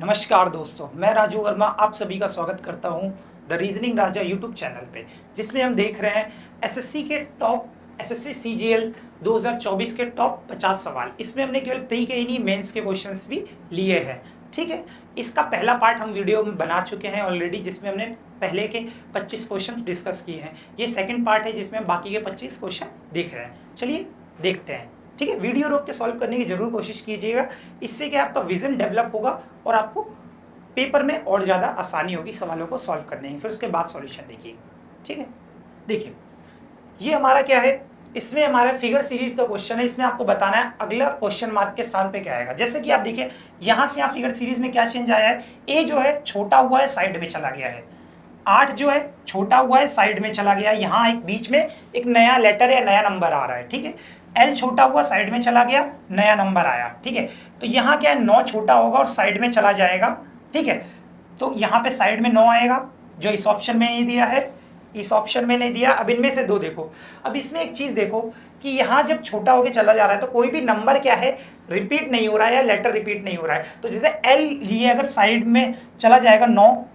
नमस्कार दोस्तों, मैं राजू वर्मा आप सभी का स्वागत करता हूं the reasoning Raja YouTube channel पे, जिसमें हम देख रहे हैं एसएससी के टॉप एसएससी सीजीएल 2024 के टॉप 50 सवाल। इसमें हमने केवल प्री के ही नहीं मेंस के क्वेश्चंस भी लिए हैं। ठीक है, इसका पहला पार्ट हम वीडियो में बना चुके हैं ऑलरेडी, जिसमें हमने पहले के 25 क्वेश्चंस डिस्कस किए हैं। ये सेकंड पार्ट है जिसमें हम बाकी के 25 क्वेश्चन देख रहे हैं। चलिए देखते हैं। ठीक है, वीडियो रोक के सॉल्व करने की जरूर कोशिश कीजिएगा। इससे क्या आपका विजन डेवलप होगा और आपको पेपर में और ज़्यादा आसानी होगी सवालों को सॉल्व करने की। फिर उसके बाद सॉल्यूशन देखिए। ठीक है, देखिए ये हमारा क्या है, इसमें हमारा फिगर सीरीज का क्वेश्चन है। इसमें आपको बताना है अगला क्वेश्चन मार्क के स्थान पे क्या आएगा। जैसे कि आप देखिए यहाँ से यहाँ फिगर सीरीज में क्या चेंज आया है, ए जो है छोटा हुआ है साइड में चला गया है, 8 जो है छोटा हुआ है साइड में चला गया। यहाँ एक बीच में एक नया लेटर या नया नंबर आ रहा है। ठीक है, एल छोटा हुआ साइड में चला गया, नया नंबर आया। ठीक है, तो यहाँ क्या है 9 छोटा होगा और साइड में चला जाएगा। ठीक है, तो यहाँ पे साइड में 9 आएगा जो इस ऑप्शन में नहीं दिया है, इस ऑप्शन में नहीं दिया। अब इनमें से दो देखो। अब इसमें एक चीज देखो कि यहाँ जब छोटा होके चला जा रहा है तो कोई भी नंबर क्या है रिपीट नहीं हो रहा है या लेटर रिपीट नहीं हो रहा है। तो जैसे एल लिए अगर साइड में चला जाएगा 9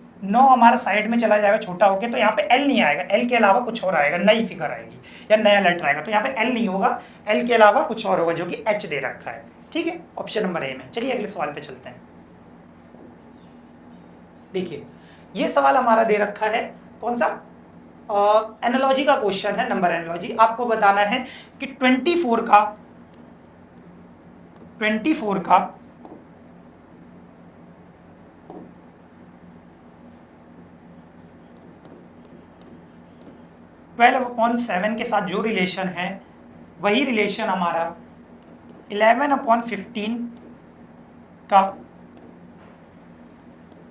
हमारा साइड में चला जाएगा छोटा होके, तो यहाँ पे एल नहीं आएगा, एल के अलावा कुछ और आएगा, नई फिगर आएगी या नया लेटर आएगा। तो यहाँ पे एल नहीं होगा, एल के अलावा कुछ और होगा जो कि एच दे रखा है। ठीक है, ऑप्शन नंबर ए में। चलिए अगले सवाल पे चलते हैं। देखिए ये सवाल हमारा दे रखा है कौन सा, एनालॉजी का क्वेश्चन है, नंबर एनालॉजी। आपको बताना है कि 24 का 12/7 के साथ जो रिलेशन है वही रिलेशन हमारा 11/15 का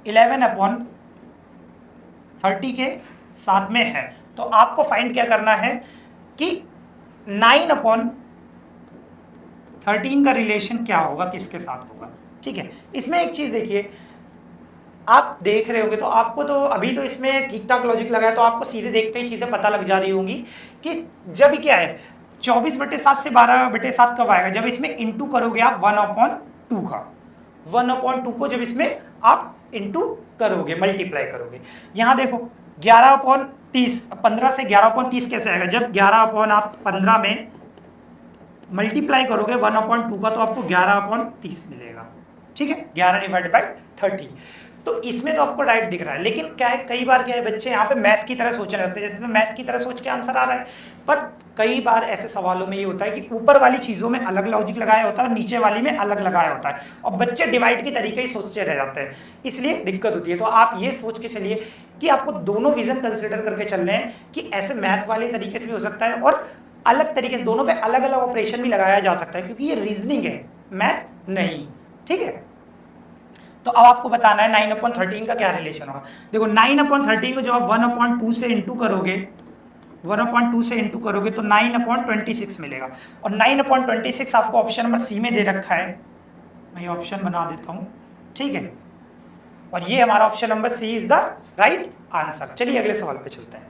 11/30 के साथ में है। तो आपको फाइंड क्या करना है कि 9/13 का रिलेशन क्या होगा, किसके साथ होगा। ठीक है, इसमें एक चीज देखिए, आप देख रहे होंगे तो आपको तो अभी तो इसमें ठीक ठाक लॉजिक लगा है, तो आपको सीधे देखते ही चीजें पता लग जा रही होंगी कि जब क्या है 24/7 से 12/7 कब आएगा, जब इसमें इंटू करोगे आप 1/2 का 1/2 को जब इसमें आप इंटू करोगे, मल्टीप्लाई करोगे। यहाँ देखो 11/30, 15 से 11/30 कैसे आएगा, जब 11/15 में मल्टीप्लाई करोगे 1/2 का तो आपको 11/30 मिलेगा। ठीक है, 11/30। तो इसमें तो आपको राइट दिख रहा है, लेकिन क्या है कई बार क्या है बच्चे यहाँ पे मैथ की तरह सोचने लगते हैं, जैसे मैथ की तरह सोच के आंसर आ रहा है। पर कई बार ऐसे सवालों में ये होता है कि ऊपर वाली चीजों में अलग लॉजिक लगाया होता है और नीचे वाली में अलग लगाया होता है, और बच्चे डिवाइड की तरीके ही सोचते रह जाते हैं, इसलिए दिक्कत होती है। तो आप ये सोच के चलिए कि आपको दोनों विजन कंसिडर करके चलने हैं कि ऐसे मैथ वाले तरीके से भी हो सकता है और अलग तरीके से, दोनों पे अलग अलग ऑपरेशन भी लगाया जा सकता है, क्योंकि ये रीजनिंग है, मैथ नहीं। ठीक है, तो अब आपको बताना है 9/13 का क्या रिलेशन होगा। देखो 9/13 को जब आप 1/2 से इंटू करोगे, 1/2 से इंटू करोगे तो 9/26 मिलेगा, और 9/26 आपको ऑप्शन नंबर सी में दे रखा है। मैं ये ऑप्शन बना देता हूँ। ठीक है, और ये हमारा option number c is the right answer. चलिए अगले सवाल पे चलते हैं।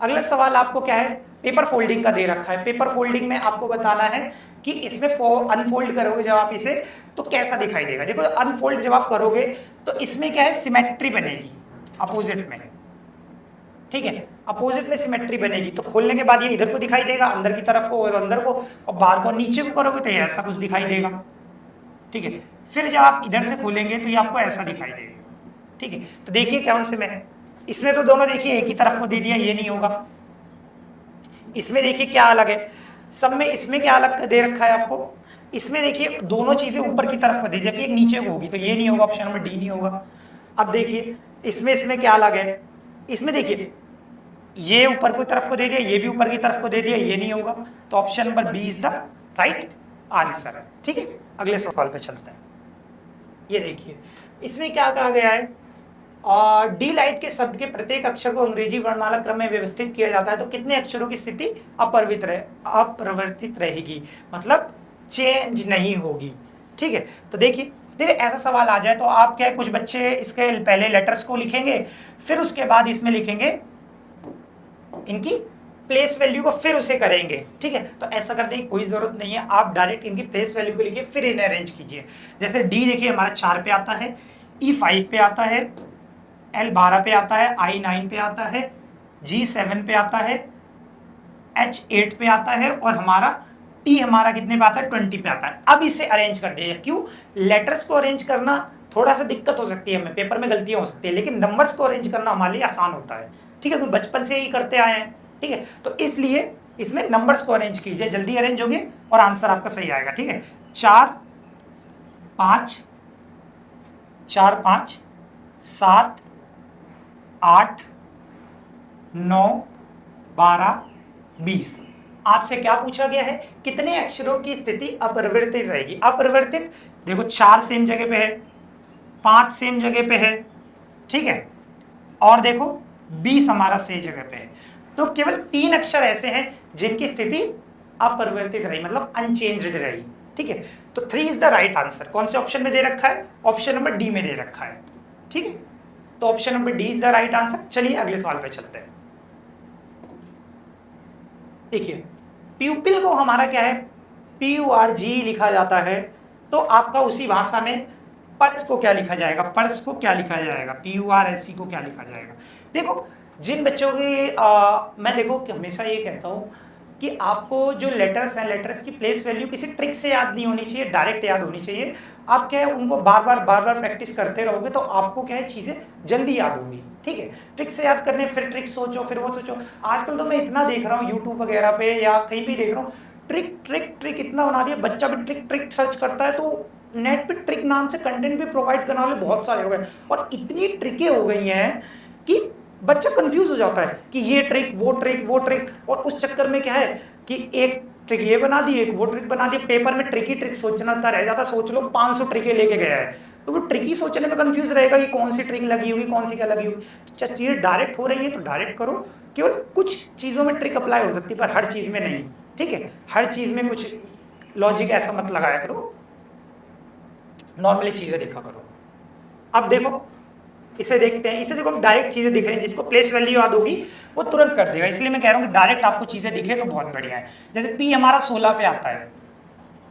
अगला सवाल आपको क्या है, पेपर फोल्डिंग का दे रखा है। पेपर फोल्डिंग में आपको बताना है कि इसमें अनफोल्ड करोगे जब आप इसे तो कैसा दिखाई देगा। देखो अनफोल्ड जब आप करोगे तो इसमें क्या है, सिमेट्री बनेगी अपोजिट में। ठीक है, अपोजिट में सिमेट्री बनेगी, तो खोलने के बाद ये इधर को दिखाई देगा, अंदर की तरफ को और अंदर को, और बाहर को नीचे को करोगे तो ये ऐसा कुछ दिखाई देगा। ठीक है, फिर जब आप इधर से खोलेंगे तो ये आपको ऐसा दिखाई देगा। ठीक है, तो देखिए कौन से में है, इसमें तो दोनों देखिए एक ही तरफ को दे दिया, ये नहीं होगा। इसमें देखिए क्या अलग है, सब में इसमें क्या अलग दे रखा है आपको, इसमें देखिए दोनों चीजें ऊपर की तरफ को दे, जबकि एक नीचे को होगी, तो ये नहीं होगा, ऑप्शन नंबर डी नहीं होगा। अब देखिए इसमें क्या अलग है, इसमें देखिए ये ऊपर की तरफ को दे दिया, ये भी ऊपर की तरफ को दे दिया, ये नहीं होगा, तो option number b is the right answer. ठीक है, अगले सवाल पे चलते हैं। ये देखिए इसमें क्या कहा गया है, डी लाइट के शब्द के प्रत्येक अक्षर को अंग्रेजी वर्णमाला क्रम में व्यवस्थित किया जाता है तो कितने अक्षरों की स्थिति अपरिवर्तित रहेगी, मतलब चेंज नहीं होगी। ठीक है, तो देखिए ऐसा सवाल आ जाए तो आप क्या, कुछ बच्चे इसके पहले लेटर्स को लिखेंगे, फिर उसके बाद इसमें लिखेंगे इनकी प्लेस वैल्यू को फिर उसे करेंगे, ठीक है। तो ऐसा करने की कोई जरूरत नहीं है, आप डायरेक्ट इनकी प्लेस वैल्यू को लिखिए फिर इन्हें अरेंज कीजिए। जैसे डी देखिए हमारा 4 पे आता है, ई 5 पे आता है, एल 12 पे आता है, आई 9 पे आता है, जी 7 पे आता है, एच 8 पे आता है और हमारा टी हमारा कितने पे आता है 20 पे आता है। अब इसे अरेंज कर दीजिए। क्यों? लेटर्स को अरेंज करना थोड़ा सा दिक्कत हो सकती है, हमें पेपर में गलतियां हो सकती है, लेकिन नंबर्स को अरेंज करना हमारे लिए आसान होता है, ठीक है, क्योंकि बचपन से ही करते आए हैं, ठीक है। तो इसलिए इसमें नंबर्स को अरेंज कीजिए, जल्दी अरेंज होंगे और आंसर आपका सही आएगा, ठीक है। 4 5 4 5 7 8 9 12 20। आपसे क्या पूछा गया है? कितने अक्षरों की स्थिति अपरिवर्तित रहेगी? अपरिवर्तित देखो 4 सेम जगह पे है, 5 सेम जगह पे है, ठीक है, और देखो 20 हमारा सही जगह पे है। तो केवल 3 अक्षर ऐसे हैं जिनकी स्थिति अपरिवर्तित रही, मतलब अनचेंज्ड रही, ठीक है। तो 3 इज द राइट आंसर। कौन से ऑप्शन में दे रखा है? ऑप्शन नंबर डी में दे रखा है, ठीक है। तो option number D is the right answer. चलिए अगले सवाल पे चलते हैं। देखिए प्यूपिल को हमारा क्या है, PURG लिखा जाता है, तो आपका उसी भाषा में पर्स को क्या लिखा जाएगा? पर्स को क्या लिखा जाएगा? PURSE को क्या लिखा जाएगा? देखो जिन बच्चों की मैं देखो कि हमेशा ये कहता हूँ कि आपको जो लेटर्स हैं, लेटर्स की प्लेस वैल्यू किसी ट्रिक से याद नहीं होनी चाहिए, डायरेक्ट याद होनी चाहिए। आप क्या है उनको बार बार प्रैक्टिस करते रहोगे तो आपको क्या है चीज़ें जल्दी याद होंगी, ठीक है। ट्रिक से याद करने फिर ट्रिक सोचो, फिर वो सोचो। आजकल तो मैं इतना देख रहा हूँ यूट्यूब वगैरह पे या कहीं भी देख रहा हूँ, ट्रिक इतना बना दिया, बच्चा भी ट्रिक सर्च करता है तो नेट पे ट्रिक नाम से कंटेंट भी प्रोवाइड करने वाले बहुत सारे हो गए और इतनी ट्रिकें हो गई हैं कि बच्चा कंफ्यूज हो जाता है कि ये ट्रिक वो ट्रिक और उस चक्कर में क्या है कि एक ट्रिक ये बना दी, एक वो ट्रिक बना दी, पेपर में ट्रिक ही ट्रिक सोचना था रह जाता। सोच लो 500 ट्रिकें लेके गया है तो वो ट्रिक ही सोचने में कंफ्यूज रहेगा कि कौन सी ट्रिक लगी हुई, कौन सी क्या लगी हुई। तो चीज़ें डायरेक्ट हो रही है तो डायरेक्ट करो, केवल कुछ चीज़ों में ट्रिक अप्लाई हो सकती है पर हर चीज़ में नहीं, ठीक है। हर चीज़ में कुछ लॉजिक ऐसा मत लगाया करो, नॉर्मली चीज़ें देखा करो। अब देखो इसे देखते हैं, इसे देखो डायरेक्ट चीज़ें दिख रही हैं, जिसको प्लेस वैल्यू याद होगी वो तुरंत कर देगा, इसलिए मैं कह रहा हूँ कि डायरेक्ट आपको चीज़ें दिखे तो बहुत बढ़िया है। जैसे P हमारा 16 पे आता है,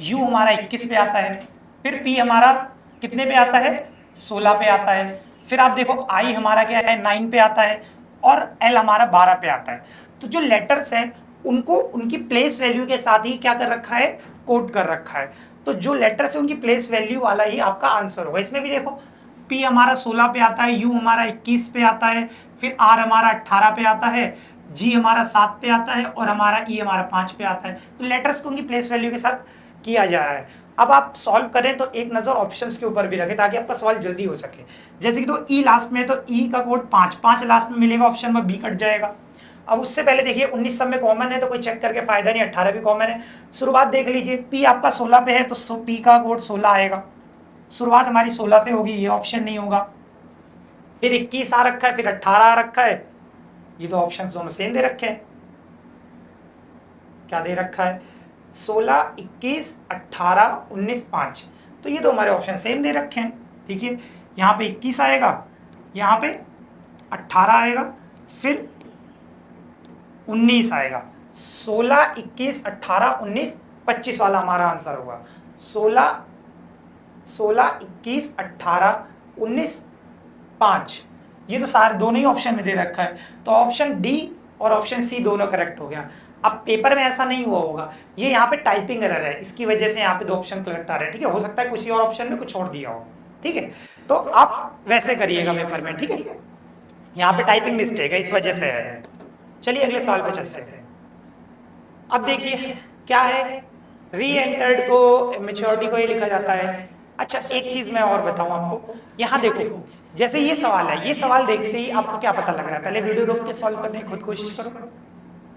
U हमारा 21 पे आता है, फिर P हमारा कितने पे आता है? 16 पे आता है। फिर आप देखो I हमारा क्या है 9 पे आता है और L हमारा 12 पे आता है। तो जो लेटर्स हैं उनको उनकी प्लेस वैल्यू के साथ ही क्या कर रखा है? कोड कर रखा है। तो जो लेटर्स है उनकी प्लेस वैल्यू वाला ही आपका आंसर होगा। इसमें भी देखो P हमारा 16 पे आता है, U हमारा 21 पे आता है, फिर R हमारा 18 पे आता है, G हमारा 7 पे आता है और हमारा E हमारा 5 पे आता है। तो लेटर्स को उनकी प्लेस वैल्यू के साथ किया जा रहा है। अब आप सॉल्व करें तो एक नज़र ऑप्शंस के ऊपर भी रखें ताकि आपका सवाल जल्दी हो सके। जैसे कि तो E लास्ट में, तो E का कोड 5 लास्ट में मिलेगा, ऑप्शन में B कट जाएगा। अब उससे पहले देखिए 19 सब में कॉमन है तो कोई चेक करके फायदा नहीं, 18 भी कॉमन है। शुरुआत देख लीजिए, P आपका 16 पे है तो P का कोड 16 आएगा। शुरुआत हमारी 16 से होगी, ये ऑप्शन नहीं होगा। फिर 21 आ रखा है, फिर 18 आ रखा है, ये दो ऑप्शंस दोनों सेम दे रखे हैं। क्या दे रखा है? 16, 21, 18, 19, 5। तो ये दो हमारे ऑप्शन सेम दे रखे हैं। देखिए यहाँ पे 21 आएगा, यहाँ पे 18 आएगा, फिर 19 आएगा। 16, 21, 18, 19, 25 वाला हमारा आंसर होगा। 16, 21, 18, 19, 5। ये तो सारे दोनों ही ऑप्शन में दे रखा है, तो ऑप्शन डी और ऑप्शन सी दोनों करेक्ट हो गया। अब पेपर में ऐसा नहीं हुआ होगा, ये यहाँ पे टाइपिंग एरर है, इसकी वजह से यहाँ पे दो ऑप्शन करेक्ट आ रहे हैं, ठीक है। हो सकता है कुछ और ऑप्शन में कुछ छोड़ दिया हो, ठीक है। तो आप वैसे करिएगा पेपर में, ठीक है। यहाँ पे टाइपिंग मिस्टेक है, इस वजह से है। चलिए अगले सवाल पे चलते हैं। अब देखिए क्या है, री एंटर्ड को मेच्योरिटी को ही लिखा जाता है। अच्छा एक चीज मैं और बताऊं आपको, यहाँ देखो जैसे ये सवाल है, ये सवाल देखते ही आपको क्या पता लग रहा है? पहले वीडियो रोक के सॉल्व करने की खुद कोशिश करो,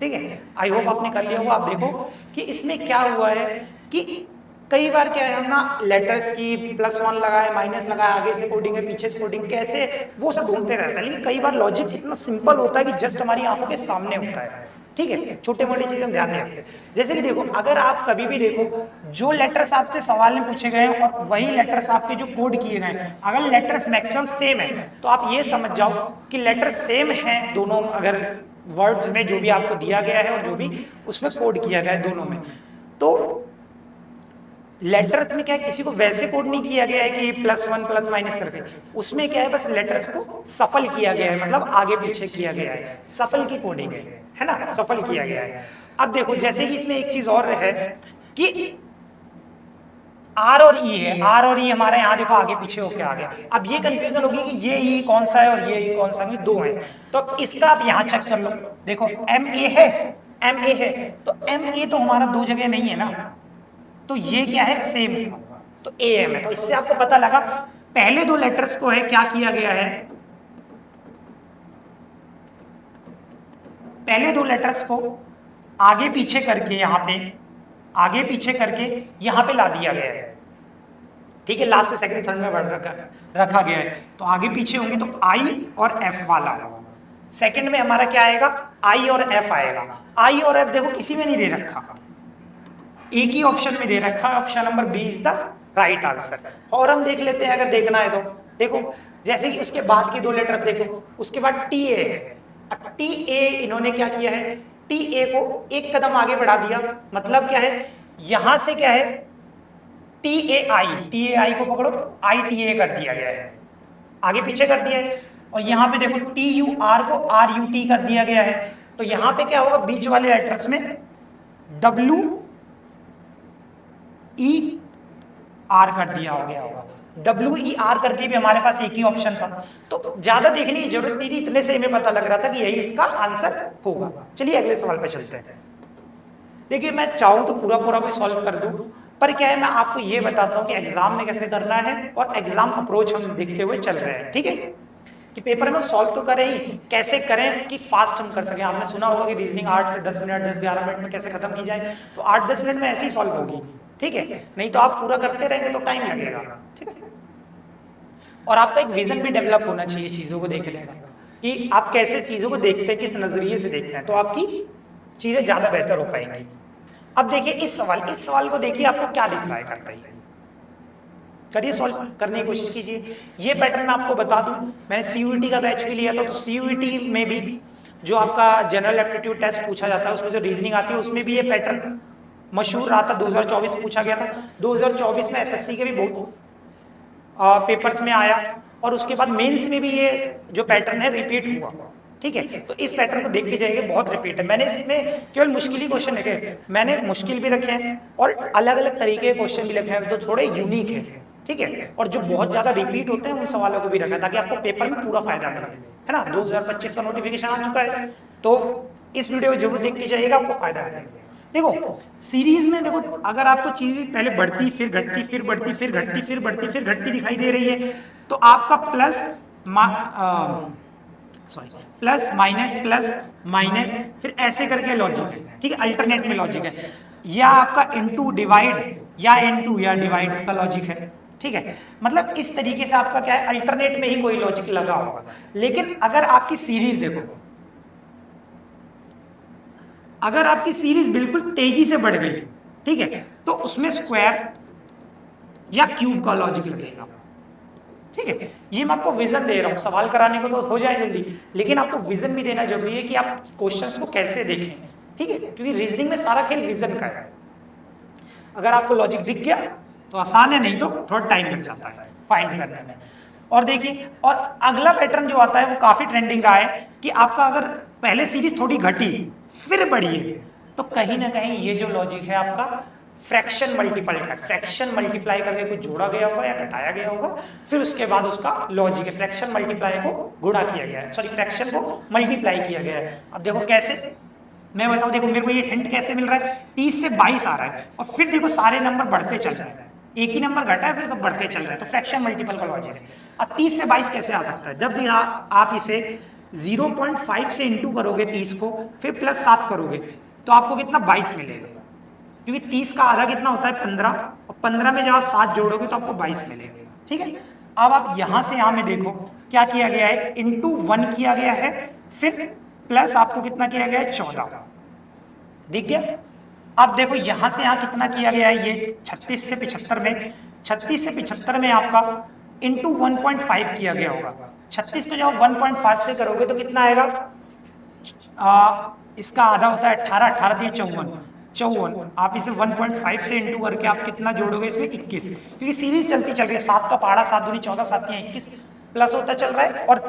ठीक है। आई होप आपने कर लिया होगा। आप देखो कि इसमें क्या हुआ है कि कई बार क्या है, हम ना लेटर्स की +1 लगाए, माइनस लगाए, आगे से कोडिंग है, पीछे से कोडिंग, कैसे वो सब ढूंढते रहता है। लेकिन कई बार लॉजिक इतना सिंपल होता है कि जस्ट हमारी आंखों के सामने होता है, ठीक है। छोटे मोटी चीजें हम ध्यान नहीं रखते। जैसे कि देखो, अगर आप कभी भी देखो जो लेटर्स आपसे सवाल में पूछे गए और वही लेटर्स आपके जो कोड किए गए, अगर लेटर्स मैक्सिमम सेम है तो आप ये समझ जाओ कि लेटर्स सेम हैं दोनों। अगर वर्ड्स में जो भी आपको दिया गया है और जो भी उसमें कोड किया गया है दोनों में। तो लेटर्स में क्या है, किसी को वैसे कोड नहीं किया गया है कि +1 प्लस माइनस करके, उसमें क्या है बस लेटर्स को सफल किया गया है, मतलब आगे पीछे किया गया है, सफल की कोडिंग है ना, सफल किया गया है। अब देखो जैसे कि इसमें एक चीज और है कि आर और ई है, आर और ई हमारे यहाँ देखो आगे पीछे होके आ गया। अब ये कंफ्यूजन होगी कि ये ई कौन सा है और ये ई कौन सा है, दो हैं। तो इसका आप यहाँ चेक कर लो, देखो एम ए है, एम ए है, तो एम ए तो हमारा दो जगह नहीं है ना, तो ये क्या है सेम, तो ए एम है। तो इससे आपको पता लगा पहले दो लेटर्स को है क्या किया गया है, पहले दो लेटर्स को आगे पीछे करके यहाँ पे आगे पीछे करके यहाँ पे ला दिया गया है, ठीक है, लास्ट से सेकंड थर्ड में रखा गया है। तो आगे पीछे होंगे तो आई और एफ वाला, सेकंड में हमारा क्या आएगा, आई और एफ आएगा। आई और एफ देखो किसी में नहीं दे रखा, एक ही ऑप्शन में दे रखा है, option number b is the right answer. और हम देख लेते हैं अगर देखना है तो, देखो जैसे कि उसके बाद की दो लेटर्स देखो, उसके बाद टी ए है, टी ए इन्होंने क्या किया है, टी ए को एक कदम आगे बढ़ा दिया, मतलब क्या है यहां से क्या है टी ए आई को पकड़ो, आई टी ए कर दिया गया है, आगे पीछे कर दिया है। और यहाँ पे देखो टी यू आर को आर यू टी कर दिया गया है, तो यहाँ पे क्या होगा बीच वाले लेटर्स में डब्ल्यू ई आर कर दिया हो गया होगा, डब्ल्यू ई आर करके भी हमारे पास एक ही ऑप्शन था, तो ज्यादा देखने की जरूरत नहीं थी, इतने से हमें पता लग रहा था कि यही इसका आंसर होगा। चलिए अगले सवाल पे चलते हैं। देखिए मैं चाहूँ तो पूरा पूरा भी सॉल्व कर दूं, पर क्या है मैं आपको ये बताता हूँ कि एग्जाम में कैसे करना है और एग्जाम अप्रोच हम देखते हुए चल रहे हैं, ठीक है, कि पेपर में सॉल्व तो करें ही, कैसे करें कि फास्ट हम कर सकें। आपने सुना होगा कि रीजनिंग 8 से 10 मिनट 10-11 मिनट में कैसे खत्म की जाए, तो 8-10 मिनट में ऐसे ही सॉल्व होगी, ठीक है, नहीं तो आप पूरा करते रहेंगे तो टाइम लगेगा, ठीक है। और आपका एक विजन भी डेवलप होना चाहिए चीजों को देखने का, कि आप कैसे चीजों को देखते हैं, किस नजरिए से देखते हैं, तो आपकी चीजें ज्यादा बेहतर हो पाएंगी। अब देखिए इस सवाल को देखिए आपको क्या दिख रहा है, करता ही करिए, सॉल्व करने की कोशिश कीजिए। ये पैटर्न मैं आपको बता दूं, मैंने सीयूईटी का बैच भी लिया था, तो सीयूईटी में भी जो आपका जनरल एप्टीट्यूड टेस्ट पूछा जाता है उसमें जो रीजनिंग आती है उसमें भी ये पैटर्न मशहूर रहा था, 2024 पूछा गया था। 2024 में एसएससी के भी बहुत पेपर्स में आया, और उसके बाद मेंस में भी ये जो पैटर्न है रिपीट हुआ, ठीक है। तो इस पैटर्न को देख के जाइए, बहुत रिपीट है। मैंने इसमें केवल मुश्किल ही क्वेश्चन रखे, मैंने मुश्किल भी रखे हैं और अलग अलग तरीके के क्वेश्चन भी रखे हैं, तो थोड़े यूनिक है, ठीक है, और जो बहुत ज्यादा रिपीट होते हैं उन सवालों को भी रखा ताकि आपको पेपर में पूरा फायदा मिले, है ना। 2025 का नोटिफिकेशन आ चुका है, तो इस वीडियो को जरूर देख के जाइएगा, आपको फायदा मिलेगा। देखो सीरीज में देखो, अगर आपको चीज पहले बढ़ती फिर घटती फिर बढ़ती फिर घटती फिर बढ़ती फिर घटती दिखाई दे रही है, तो आपका प्लस माइनस फिर ऐसे करके लॉजिक है, ठीक है, अल्टरनेट में लॉजिक है, या आपका इनटू डिवाइड या इनटू या डिवाइड का लॉजिक है, ठीक है। मतलब इस तरीके से आपका क्या है, अल्टरनेट में ही कोई लॉजिक लगा होगा। लेकिन अगर आपकी सीरीज देखो, अगर आपकी सीरीज बिल्कुल तेजी से बढ़ गई, ठीक है, तो उसमें स्क्वायर या क्यूब का लॉजिक लगेगा, ठीक है। ये मैं आपको विजन दे रहा हूं, सवाल कराने को तो हो जाए जल्दी, लेकिन आपको विजन भी देना जरूरी है कि आप क्वेश्चंस को कैसे देखें, ठीक है, क्योंकि रीजनिंग में सारा खेल विजन का है। अगर आपको लॉजिक दिख गया तो आसान है, नहीं तो थोड़ा टाइम लग जाता है फाइंड करने में। और देखिए, और अगला पैटर्न जो आता है वो काफी ट्रेंडिंग रहा है कि आपका अगर पहले सीरीज थोड़ी घटी फिर बढ़ी है, तो कहीं ना कहीं ये जो लॉजिक है आपका फ्रैक्शन मल्टीपल का, फ्रैक्शन मल्टीप्लाई करके कुछ जोड़ा गया होगा या घटाया गया होगा, फिर उसके बाद उसका लॉजिक है फ्रैक्शन मल्टीप्लाई को गुणा किया गया है, सॉरी फ्रैक्शन को मल्टीप्लाई किया गया है। अब देखो कैसे, मैं बताऊं, देखो मेरे को ये हिंट कैसे मिल रहा है, 30 से 22 आ रहा है और फिर देखो सारे नंबर बढ़ते चल रहे हैं, एक ही नंबर घटा है फिर सब बढ़ते चल रहे हैं, तो फ्रैक्शन मल्टीपल का लॉजिक है। अब 30 से 22 कैसे आ सकता है, जब भी आप इसे 0.5 से इंटू करोगे 30 को, फिर प्लस 7 करोगे तो आपको कितना 22 मिलेगा, क्योंकि 30 का आधा कितना होता है 15, और 15 में जब आप 7 जोड़ोगे तो आपको 22 मिलेगा, ठीक है। अब आप यहां से यहां में देखो क्या किया गया है, इंटू 1 किया गया है, फिर प्लस आपको कितना किया गया है 14, दिख गया। अब देखो यहां से यहां कितना किया गया है, ये 36 से 75 में, 36 से 75 में आपका इंटू 1.5 किया गया होगा। 36 को जब 1.5 से करोगे तो कितना आएगा इसका आधा होता है 18, 18 दिए 54, 54 आप इसे 1.5 से इंटू करके आप कितना जोड़ोगे इसमें 21, क्योंकि सीरीज चलती चल रही है, 7 का पहाड़ा 7 दूनी 14, 7 तियां 21 प्लस होता चल रहा है और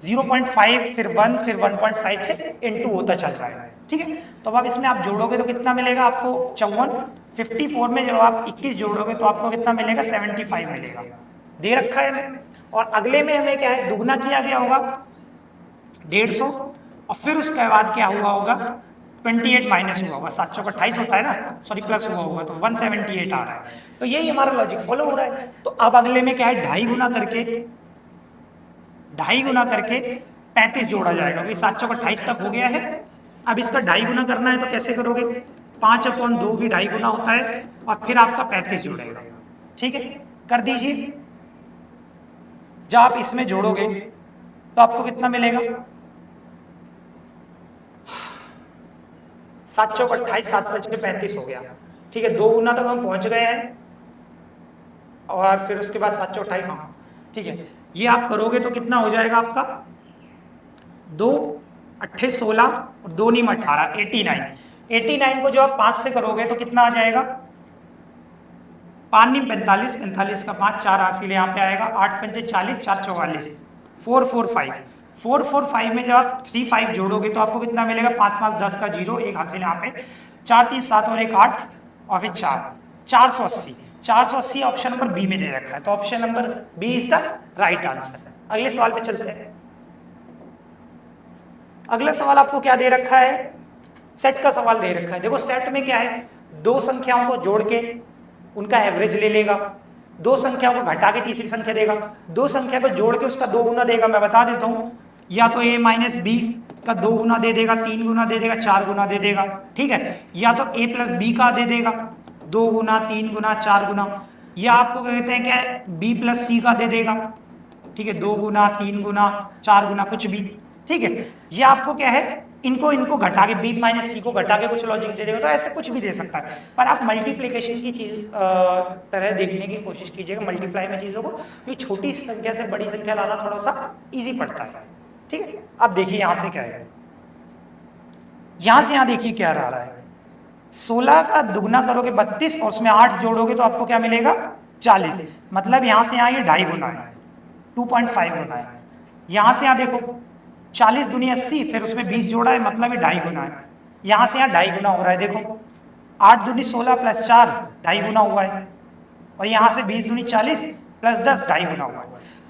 0.5 फिर 1 फिर 1.5 से इंटू होता चल रहा है, ठीक है। तो अब इसमें आप जोड़ोगे तो कितना मिलेगा आपको 54, 54 में जब आप 21 जोड़ोगे तो आपको कितना मिलेगा 75 मिलेगा, दे रखा है हमें। और अगले में हमें क्या है दुगना किया गया होगा 150 और फिर उसके बाद क्या हुआ होगा 28 माइनस हुआ होगा, 7 चौक 28 होता है ना, सॉरी प्लस हुआ होगा तो 178 आ रहा है। तो यही हमारा लॉजिक फॉलो हो रहा है। तो अब अगले में क्या है 2.5 गुना करके 35 जोड़ा जाएगा, क्योंकि 7 चौक 28 तक हो गया है। अब इसका 2.5 गुना करना है तो कैसे करोगे 5/2 भी 2.5 गुना होता है और फिर आपका 35 जुड़ेगा, ठीक है कर दीजिए। जब आप इसमें जोड़ोगे तो आपको कितना मिलेगा 7 चौक 28, 7 5 में 35 हो गया, ठीक है 2 गुना तक हम पहुंच गए हैं और फिर उसके बाद 7 चौक 28, हाँ ठीक है। ये आप करोगे तो कितना हो जाएगा आपका 2 8 16 और 2 नीम 18, 89 को जो आप 5 से करोगे तो कितना आ जाएगा 5 नीम 45, 45 का 5 4 हासिल यहाँ पे आएगा, 8 पंचे 40, 4 44, 445 में जब आप 35 जोड़ोगे तो आपको कितना मिलेगा 5 5 10 का 0, एक हासिल यहाँ पे 4 3 7 और 1 8 और फिर 480 ऑप्शन नंबर बी में दे रखा है, तो option number b is the right answer. अगले सवाल पे चलते हैं। अगला सवाल आपको क्या दे रखा है सेट का सवाल दे रखा है। देखो सेट में क्या है दो संख्याओं को जोड़ के उनका एवरेज ले लेगा, दो संख्याओं को घटा के तीसरी संख्या देगा, दो संख्या को जोड़ के उसका 2 गुना देगा। मैं बता देता हूं या तो a माइनस बी का 2 गुना दे देगा, 3 गुना दे देगा, 4 गुना दे देगा, ठीक है। या तो a प्लस बी का दे देगा 2 गुना, 3 गुना, 4 गुना, या आपको कहते हैं क्या b प्लस सी का दे देगा, ठीक है 2 गुना, 3 गुना, 4 गुना, कुछ भी, ठीक है। ये आपको क्या है इनको घटा के b माइनस सी को घटा के कुछ लॉजिक दे देगा, तो ऐसे कुछ भी दे सकता है। पर आप मल्टीप्लिकेशन की चीज तरह देखने की कोशिश कीजिएगा मल्टीप्लाई में चीजों को, क्योंकि छोटी संख्या से बड़ी संख्या लाना थोड़ा सा इजी पड़ता है, ठीक है। अब देखिए यहां से क्या है, यहां से यहां देखिए क्या रहा है 16 का दुगना करोगे 32 और उसमें 8 जोड़ोगे तो आपको क्या मिलेगा 40, मतलब यहां से यहां ये 2.5 गुना है, 2.5 गुना है। यहां से यहां देखो 40 दूनी 80 फिर उसमें 20 जोड़ा है, मतलब ये 2.5 गुना है। यहां से यहाँ 2.5 गुना हो रहा है, देखो 8 दूनी 16 प्लस 4 2.5 गुना हुआ है, और यहाँ से 20 दूनी 40 प्लस 10 2.5 गुना हुआ है।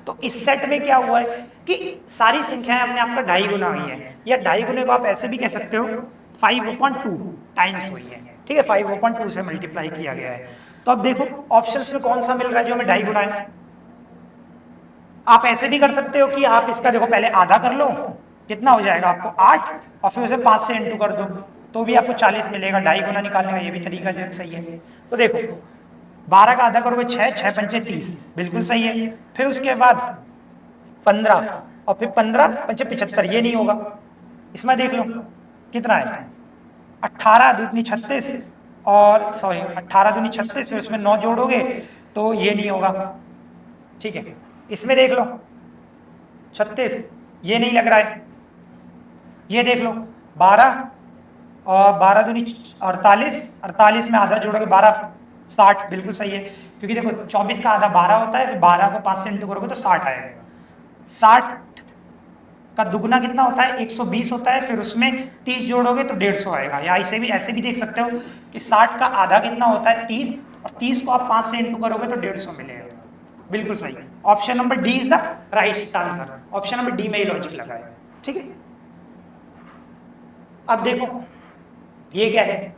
तो इस सेट में क्या हुआ है कि सारी संख्याएं अपने आप का 2.5 गुना हुई है, या 2.5 गुने को आप ऐसे भी कह सकते हो 5/2 टाइम्स हुई है, ठीक है 5/2 से मल्टीप्लाई किया गया है। तो अब देखो ऑप्शंस में कौन सा मिल रहा है जो हमें 2.5 गुना है। आप ऐसे भी कर सकते हो कि आप इसका देखो पहले आधा कर लो, कितना हो जाएगा आपको 8 और फिर उसे 5 से इंटू कर दो तो भी आपको 40 मिलेगा। 2.5 गुना निकालने का ये भी तरीका जो सही है। तो देखो 12 का आधा करोगे 6, 6 पंचे 30, बिल्कुल सही है। फिर उसके बाद 15 और फिर 15 पंचे 75, ये नहीं होगा। इसमें देख लो कितना है 18 दूनी 36 और सॉरी 18 दूनी 36, फिर उसमें 9 जोड़ोगे तो ये नहीं होगा, ठीक है। इसमें देख लो 36, ये नहीं लग रहा है। ये देख लो 12 और 12 दूनी 48, 48 में आधा जोड़ोगे 12 60, बिल्कुल सही है, क्योंकि देखो 24 का आधा 12 होता है, फिर 12 को 5 से इंटू करोगे तो 60 आएगा। 60 का दुगना कितना होता है 120 होता है, फिर उसमें 30 जोड़ोगे तो 150 आएगा। या ऐसे भी देख सकते हो कि 60 का आधा कितना होता है 30, और 30 को आप 5 से इंटू करोगे तो 150 मिलेगा, बिल्कुल सही। Option number D is the right answer. Option number D में ही लॉजिक लगा है, ठीक है। अब देखो ये क्या है,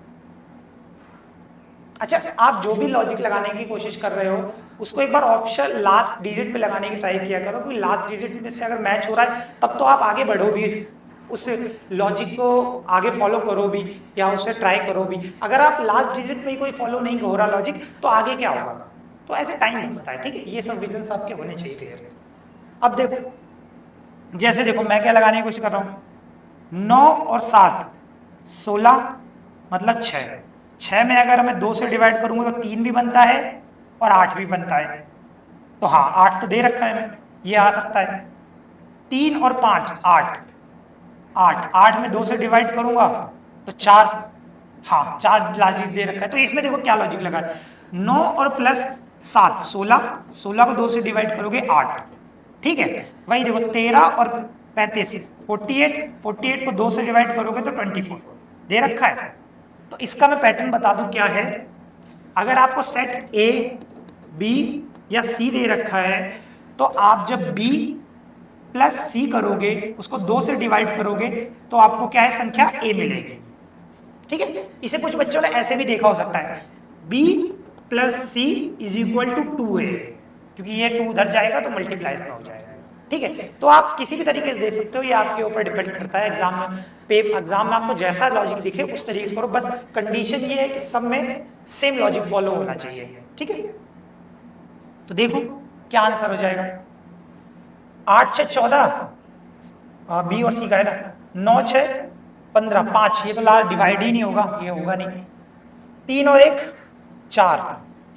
अच्छा आप जो भी लॉजिक लगाने की कोशिश कर रहे हो उसको एक बार ऑप्शन लास्ट डिजिट पे लगाने की ट्राई किया करो, क्योंकि लास्ट डिजिट में से अगर मैच हो रहा है तब तो आप आगे बढ़ो भी, उस लॉजिक को आगे फॉलो करो भी या उसे ट्राई करो भी। अगर आप लास्ट डिजिट में कोई फॉलो नहीं हो रहा लॉजिक तो आगे क्या होगा, तो ऐसे टाइम बचता है, ठीक है। ये सब विजन्स आपके होने चाहिए क्लियर। अब देखो जैसे देखो मैं क्या लगाने की कोशिश कर रहा हूँ 9 और 7 16 मतलब 6, 6 में अगर मैं 2 से डिवाइड करूंगा तो 3 भी बनता है और 8 भी बनता है। तो हाँ 8 तो दे रखा है, ये आ सकता है। 3 और 5 8, 8, 8 में 2 से डिवाइड करूंगा तो 4, हाँ 4 लॉजिक दे रखा है। तो इसमें देखो क्या लॉजिक लगा है, 9 और प्लस 7 16, 16 को 2 से डिवाइड करोगे 8, ठीक है। वही देखो 13 और 35 48, 48 को 2 से डिवाइड करोगे तो 24 दे रखा है। तो इसका मैं पैटर्न बता दूं क्या है। अगर आपको सेट ए बी या सी दे रखा है तो आप जब बी प्लस सी करोगे, उसको 2 से डिवाइड करोगे तो आपको क्या है, संख्या ए मिलेगी, ठीक है। इसे कुछ बच्चों ने ऐसे भी देखा हो सकता है, b plus c is equal to 2a, क्योंकि ये 2 उधर जाएगा तो मल्टीप्लाइज में हो जाएगा, ठीक है। तो आप किसी भी तरीके से देख सकते हो, ये आपके ऊपर डिपेंड करता है। एग्जाम में आपको जैसा लॉजिक दिखे उस तरीके से करो, बस कंडीशन ये है कि सब में सेम लॉजिक फॉलो होना चाहिए, ठीक है। तो देखो क्या आंसर हो जाएगा, 8 6 14, बी और सी का है ना, 9 6 15 5, ये तो लास्ट डिवाइड ही नहीं होगा, ये होगा नहीं। 3 और 1 4,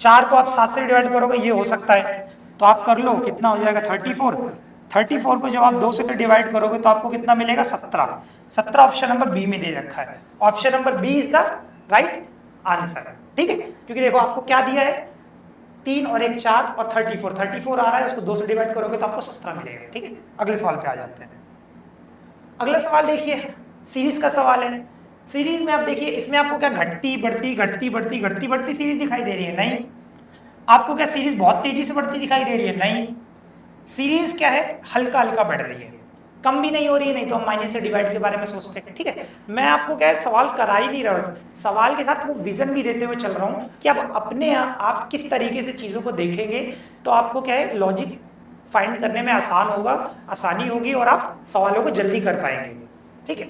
4 को आप 7 से डिवाइड करोगे ये हो सकता है, तो आप कर लो कितना हो जाएगा 34। 34 को जब आप 2 से डिवाइड करोगे तो आपको कितना मिलेगा 17। 17 ऑप्शन नंबर बी में दे रखा है, option number b is the right answer, ठीक है। क्योंकि देखो आपको क्या दिया है, 3 और 1 4 और 34 आ रहा है, उसको 2 से डिवाइड करोगे तो आपको 17 मिलेगा, ठीक है। अगले सवाल पे आ जाते हैं। अगला सवाल देखिए, सीरीज का सवाल है। सीरीज में आप देखिए, इसमें आपको क्या घटती बढ़ती घटती बढ़ती घटती बढ़ती सीरीज दिखाई दे रही है? नहीं। आपको क्या सीरीज बहुत तेजी से बढ़ती दिखाई दे रही है? नहीं। सीरीज क्या है, हल्का हल्का बढ़ रही है, कम भी नहीं हो रही है, नहीं तो हम माइनस से डिवाइड के बारे में सोचते हैं, ठीक है। मैं आपको क्या है, सवाल करा ही नहीं रहा, सवाल के साथ वो विजन भी देते हुए चल रहा हूँ कि आप अपने आप किस तरीके से चीज़ों को देखेंगे तो आपको क्या है, लॉजिक फाइंड करने में आसान होगा, आसानी होगी और आप सवालों को जल्दी कर पाएंगे, ठीक है।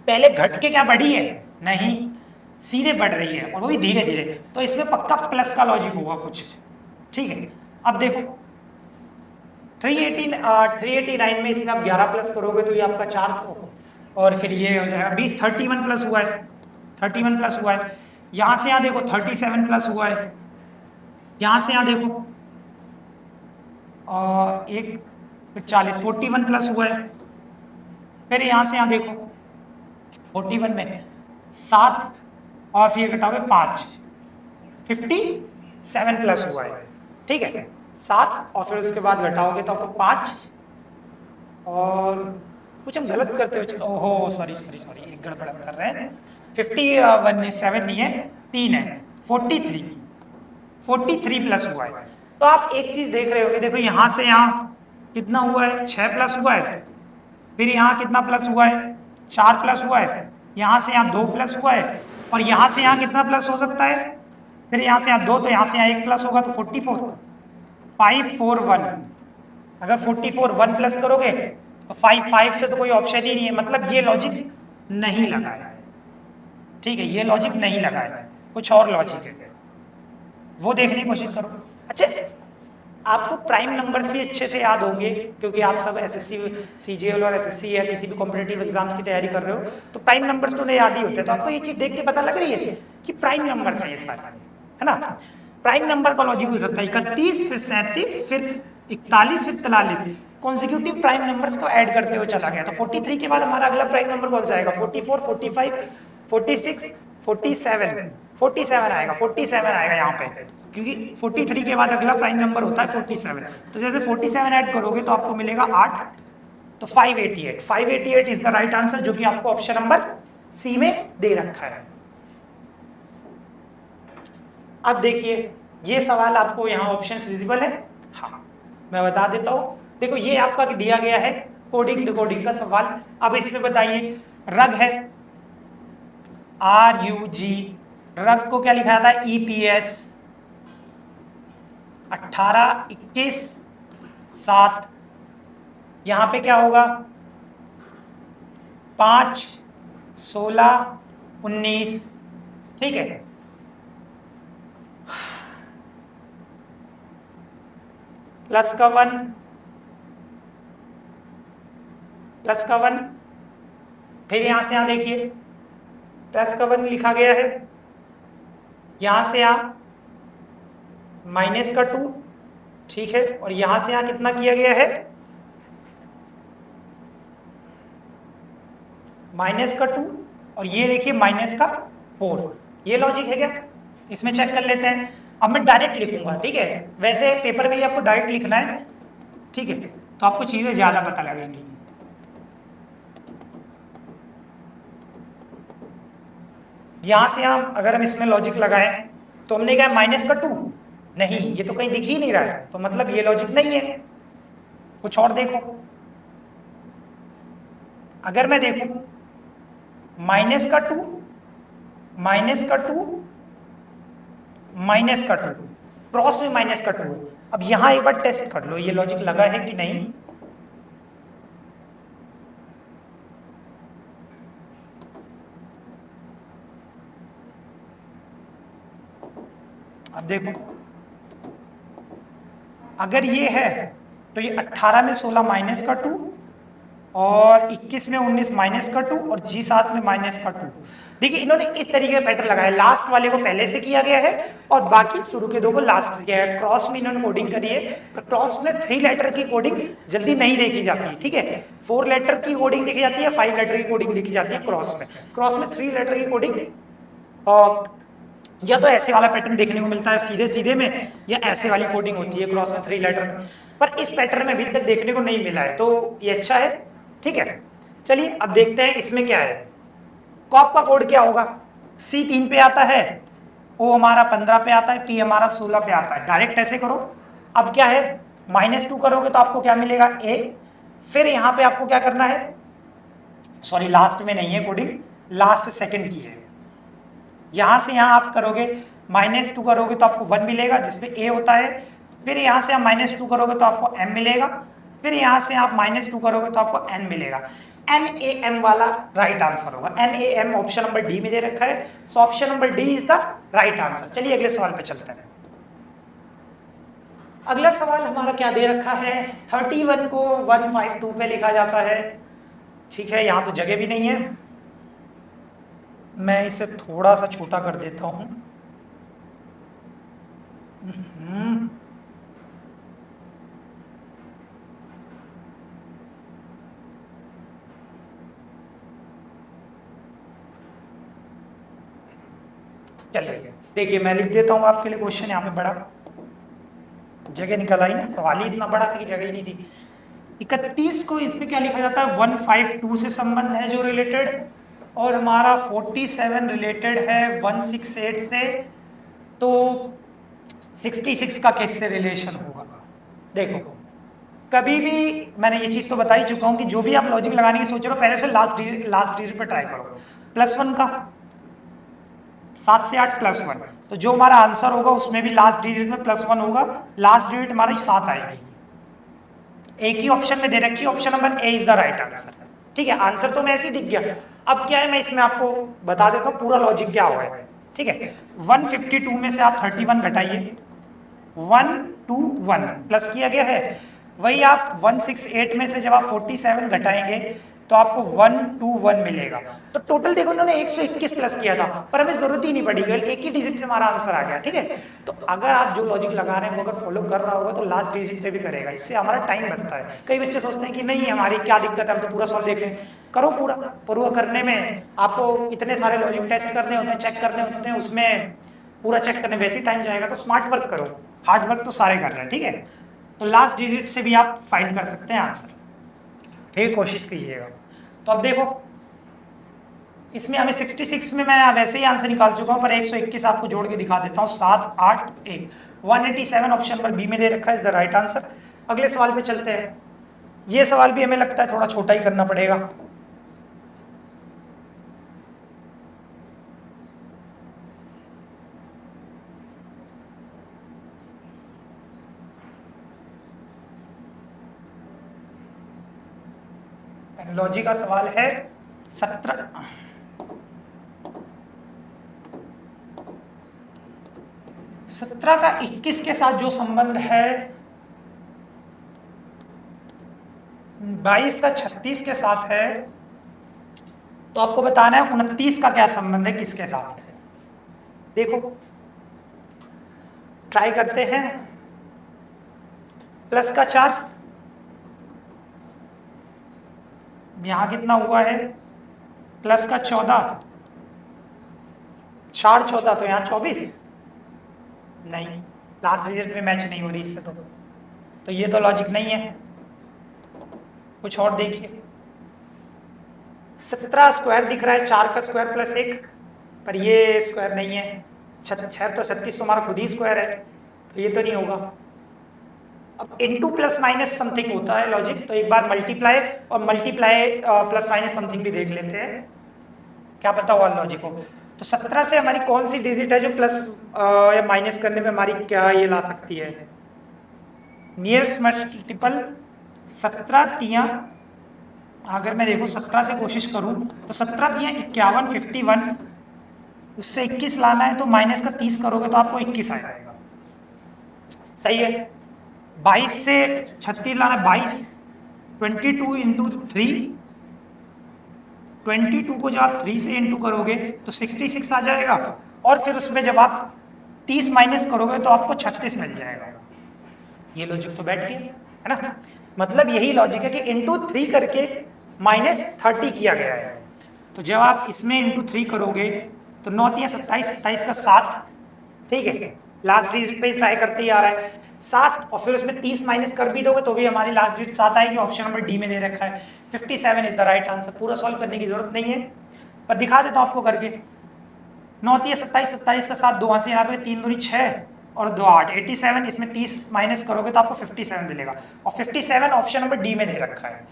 पहले घट के क्या बढ़ी है? नहीं, सीधे बढ़ रही है और वो भी धीरे धीरे, तो इसमें पक्का प्लस का लॉजिक होगा कुछ, ठीक है। अब देखो 389 में इसमें आप 11 प्लस करोगे तो ये आपका 400 और फिर ये हो जाएगा 20, 31 प्लस हुआ है, 31 प्लस हुआ है। यहाँ से यहाँ देखो 37 प्लस हुआ है, यहाँ से यहाँ देखो और एक फिर 40, 41 प्लस हुआ है। फिर यहाँ से यहाँ देखो 41 में 7 और फिर घटाओगे 5, 57 प्लस हुआ है, ठीक है। 7 और फिर उसके बाद घटाओगे तो आपको 5 और कुछ हम गलत करते हुए, ओहो सॉरी एक गड़बड़ कर रहे हैं, 57 नहीं है, 3 है, 43 प्लस हुआ है। तो आप एक चीज देख रहे होगे, देखो यहाँ से यहाँ कितना हुआ है, 6 प्लस हुआ है, फिर यहाँ कितना प्लस हुआ है, 4 प्लस हुआ है, यहाँ से यहाँ 2 प्लस हुआ है और यहाँ से यहाँ कितना प्लस हो सकता है, फिर यहाँ से यहाँ 2, तो यहाँ से यहाँ 1 प्लस होगा तो 44, 5 4 1। अगर 44 1 प्लस करोगे तो 5 से तो कोई ऑप्शन ही नहीं है, मतलब ये लॉजिक नहीं लगा है, ठीक है, ये लॉजिक नहीं लगा है, कुछ और लॉजिक है, वो देखने की कोशिश करो। अच्छा, आपको प्राइम नंबर्स भी अच्छे से याद होंगे क्योंकि आप सब एसएससी सीजीएल और एसएससी या किसी भी कॉम्पिटिटिव एग्जाम्स की तैयारी कर रहे हो, तो प्राइम नंबर्स तो नहीं याद ही होते, तो आपको ये चीज देख के पता लग रही है कि प्राइम नंबर्स है ये सारे, है ना। प्राइम नंबर का लॉजिक हो सकता है 31 फिर 37 फिर 41 फिर 43, कॉन्सिक्यूटिव प्राइम नंबर्स को ऐड करते हुए चला गया। तो 43 के बाद हमारा अगला प्राइम नंबर कौन सा आएगा, 44 45 46 47 आएगा, 47 आएगा यहाँ पे, क्योंकि 43 के बाद अगला प्राइम नंबर होता है 47। तो जैसे 47 ऐड करोगे तो आपको मिलेगा 8, तो 588 इज द राइट आंसर, जो कि आपको ऑप्शन नंबर सी में दे रखा है। अब देखिए ये सवाल आपको यहाँ ऑप्शन विजिबल है, हाँ मैं बता देता हूँ। देखो ये आपका दिया गया है कोडिंग डिकोडिंग का सवाल। अब इसमें बताइए, रग है RUG, रग को क्या लिखा था EPS 18 21 7, यहां पे क्या होगा 5 16 19, ठीक है। प्लस का 1, फिर यहां से यहां देखिए प्लस का 1 लिखा गया है, यहां से यहां माइनस का 2, ठीक है, और यहां से यहां कितना किया गया है माइनस का 2 और ये देखिए माइनस का 4। ये लॉजिक है क्या? इसमें चेक कर लेते हैं। अब मैं डायरेक्ट लिखूंगा, ठीक है? वैसे पेपर में ही आपको डायरेक्ट लिखना है, ठीक है? तो आपको चीजें ज्यादा पता लगेंगी। यहां से हम अगर हम इसमें लॉजिक लगाएं तो हमने कहा माइनस का 2, नहीं ये तो कहीं दिख ही नहीं रहा है, तो मतलब ये लॉजिक नहीं है। कुछ और देखो, अगर मैं देखूं माइनस का 2, माइनस का 2, माइनस का 2, क्रॉस में माइनस का 2 है। अब यहां एक बार टेस्ट कर लो ये लॉजिक लगा है कि नहीं। अब देखो, अगर ये है तो ये 18 में 16 माइनस का 2 और 21 में 19 माइनस का 2 और G7 में माइनस का 2। देखिए इन्होंने इस तरीके का पैटर्न लगाया, लास्ट वाले को पहले से किया गया है और बाकी शुरू के दो को लास्ट से किया है। क्रॉस में इन्होंने कोडिंग करी है, तो क्रॉस में 3 लेटर की कोडिंग जल्दी नहीं देखी जाती है, ठीक है? 4 लेटर की कोडिंग देखी जाती है, 5 लेटर की कोडिंग देखी जाती है क्रॉस में। क्रॉस में 3 लेटर की कोडिंग और या तो ऐसे वाला पैटर्न देखने को मिलता है सीधे सीधे में, या ऐसे वाली कोडिंग होती है क्रॉस में 3 लेटर में, पर इस पैटर्न में अभी तक देखने को नहीं मिला है, तो ये अच्छा है, ठीक है? चलिए अब देखते हैं इसमें क्या है। कॉप का कोड क्या होगा? C 3 पे आता है, O हमारा 15 पे आता है, P हमारा 16 पे आता है। डायरेक्ट ऐसे करो। अब क्या है, -2 करोगे तो आपको क्या मिलेगा? A। फिर यहाँ पे आपको क्या करना है, सॉरी लास्ट में नहीं है कोडिंग, लास्ट से सेकंड की है। यहां से यहां आप करोगे -2 करोगे तो आपको 1 मिलेगा जिसपे A होता है। फिर यहां से आप -2 करोगे तो आपको M मिलेगा। फिर यहां से आप -2 करोगे तो आपको N मिलेगा। NAM वाला राइट आंसर होगा। NAM ऑप्शन नंबर डी में दे रखा है, so option number D is the right answer. चलिए अगले सवाल पे चलते हैं। अगला सवाल हमारा क्या दे रखा है, 31 को 152 पे लिखा जाता है, ठीक है? यहाँ तो जगह भी नहीं है, मैं इसे थोड़ा सा छोटा कर देता हूं। चलिए देखिए मैं लिख देता हूं आपके लिए क्वेश्चन, यहाँ पे बड़ा जगह निकल आई ना, सवाल ही इतना बड़ा था कि जगह ही नहीं थी। 31 को इसमें क्या लिखा जाता है, 152 से संबंध है जो रिलेटेड, और हमारा 47 रिलेटेड है 168 से, तो 66 का किससे रिलेशन होगा? देखो कभी भी मैंने ये चीज तो बता ही चुका हूं कि जो भी आप लॉजिक लगाने की सोच रहे हो पहले से लास्ट डिजिट पे ट्राई करो। +1 का 7 से 8 +1, तो जो हमारा आंसर होगा उसमें भी लास्ट डिजिट में +1 होगा, लास्ट डिजिट हमारी 7 आएगी। एक ही ऑप्शन में दे रखी है, option number A is the right answer, ठीक है? आंसर तो मैं ऐसे ही दिख गया। अब क्या है, मैं इसमें आपको बता देता हूँ पूरा लॉजिक क्या हुआ है, ठीक है? 152 में से आप 31 घटाइए, 121 प्लस किया गया है, वही आप 168 में से जब आप 47 घटाएंगे तो आपको 121 मिलेगा। तो टोटल देखो उन्होंने 121 प्लस किया था, पर हमें जरूरत ही नहीं पड़ी, एक ही डिजिट से हमारा आंसर आ गया, ठीक है? तो अगर आप जो लॉजिक लगा रहे हैं वो अगर फॉलो कर रहा होगा तो लास्ट डिजिट पे भी करेगा, इससे हमारा टाइम बचता है। कई बच्चे सोचते हैं कि नहीं हमारी क्या दिक्कत है, हम तो पूरा सॉल्व देख लें। करो पूरा, पूरा करने में आपको इतने सारे लॉजिक टेस्ट करने होते हैं, चेक करने होते हैं, उसमें पूरा चेक करने वैसे ही टाइम जाएगा। तो स्मार्ट वर्क करो, हार्ड वर्क तो सारे कर रहे हैं, ठीक है? तो लास्ट डिजिट से भी आप फाइंड कर सकते हैं आंसर, ठीक है? कोशिश कीजिएगा। तो अब देखो इसमें हमें 66 में मैं वैसे ही आंसर निकाल चुका हूं, पर 121 आपको जोड़ के दिखा देता हूं। 7 8 1 187 ऑप्शन नंबर बी में दे रखा है इज द राइट आंसर। अगले सवाल पे चलते हैं। ये सवाल भी हमें लगता है थोड़ा छोटा ही करना पड़ेगा। एनालॉजी का सवाल है 17 का 21 के साथ जो संबंध है, 22 का 36 के साथ है, तो आपको बताना है 29 का क्या संबंध है, किसके साथ है। देखो ट्राई करते हैं। प्लस का 4 यहां कितना हुआ है प्लस का 14, 4 14 तो यहाँ 24, नहीं लास्ट डिजिट में मैच नहीं हो रही इससे, तो ये तो लॉजिक नहीं है। कुछ और देखिए, 17 स्क्वायर दिख रहा है, 4 का स्क्वायर प्लस 1, पर ये स्क्वायर नहीं है। 6 तो 36 हमारा खुद ही स्क्वायर है, तो ये तो नहीं होगा। अब इनटू प्लस माइनस समथिंग होता है लॉजिक, तो एक बार मल्टीप्लाई और मल्टीप्लाई प्लस माइनस समथिंग भी देख लेते हैं, क्या पता हुआ लॉजिक हो। तो 17 से हमारी कौन सी डिजिट है जो प्लस या माइनस करने में हमारी क्या ये ला सकती है? नियरेस्ट मल्टीपल 17 तिया, अगर मैं देखो 17 से कोशिश करूं तो 17 तिया 51, 51, उससे 21 लाना है तो माइनस का 30 करोगे तो आपको 21 आएगा, सही है। 22 से 36 लाना है, 22, 22 इंटू 3, 22 को जब आप 3 से इंटू करोगे तो 66 आ जाएगा, और फिर उसमें जब आप 30 माइनस करोगे तो आपको 36 मिल जाएगा। ये लॉजिक तो बैठ गया है ना। मतलब यही लॉजिक है कि इंटू 3 करके माइनस 30 किया गया है। तो जब आप इसमें इंटू 3 करोगे तो 9 तिया 27, 27 का 7, ठीक है, लास्ट डिजिट पे ट्राई करते ही आ रहा है 7, और फिर उसमें 30 माइनस कर भी दोगे तो भी हमारी लास्ट डिजिट 7 आएगी। ऑप्शन नंबर डी में दे रखा है 57 इज द राइट आंसर। पूरा सॉल्व करने की जरूरत नहीं है, पर दिखा देता हूं आपको करके। 9 तिया 27, 27 का 7, 2 से यहाँ पे 3 दूनी 6 और 2 8, 87, इसमें 30 माइनस करोगे तो आपको 57 मिलेगा, और 57 ऑप्शन नंबर डी में दे रखा है,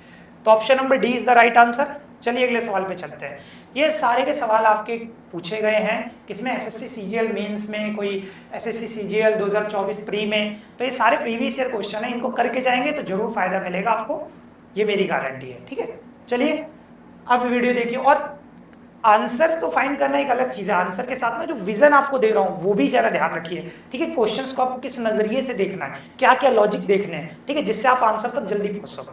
तो option number D is the right answer. चलिए अगले सवाल पे चलते हैं। ये सारे के सवाल आपके पूछे गए हैं किसमें? एसएससी सीजीएल मेंस में, कोई एसएससी सीजीएल 2024 प्री में, तो ये सारे प्रीवियस ईयर क्वेश्चन है, इनको करके जाएंगे तो जरूर फायदा मिलेगा आपको, ये मेरी गारंटी है, ठीक है। चलिए अब वीडियो देखिए, और आंसर तो फाइंड करना एक अलग चीज है, आंसर के साथ में जो विजन आपको दे रहा हूं वो भी जरा ध्यान रखिए, ठीक है। क्वेश्चंस को आपको किस नजरिए से देखना है, क्या क्या लॉजिक देखने हैं, ठीक है, जिससे आप आंसर तक जल्दी पहुंच सको।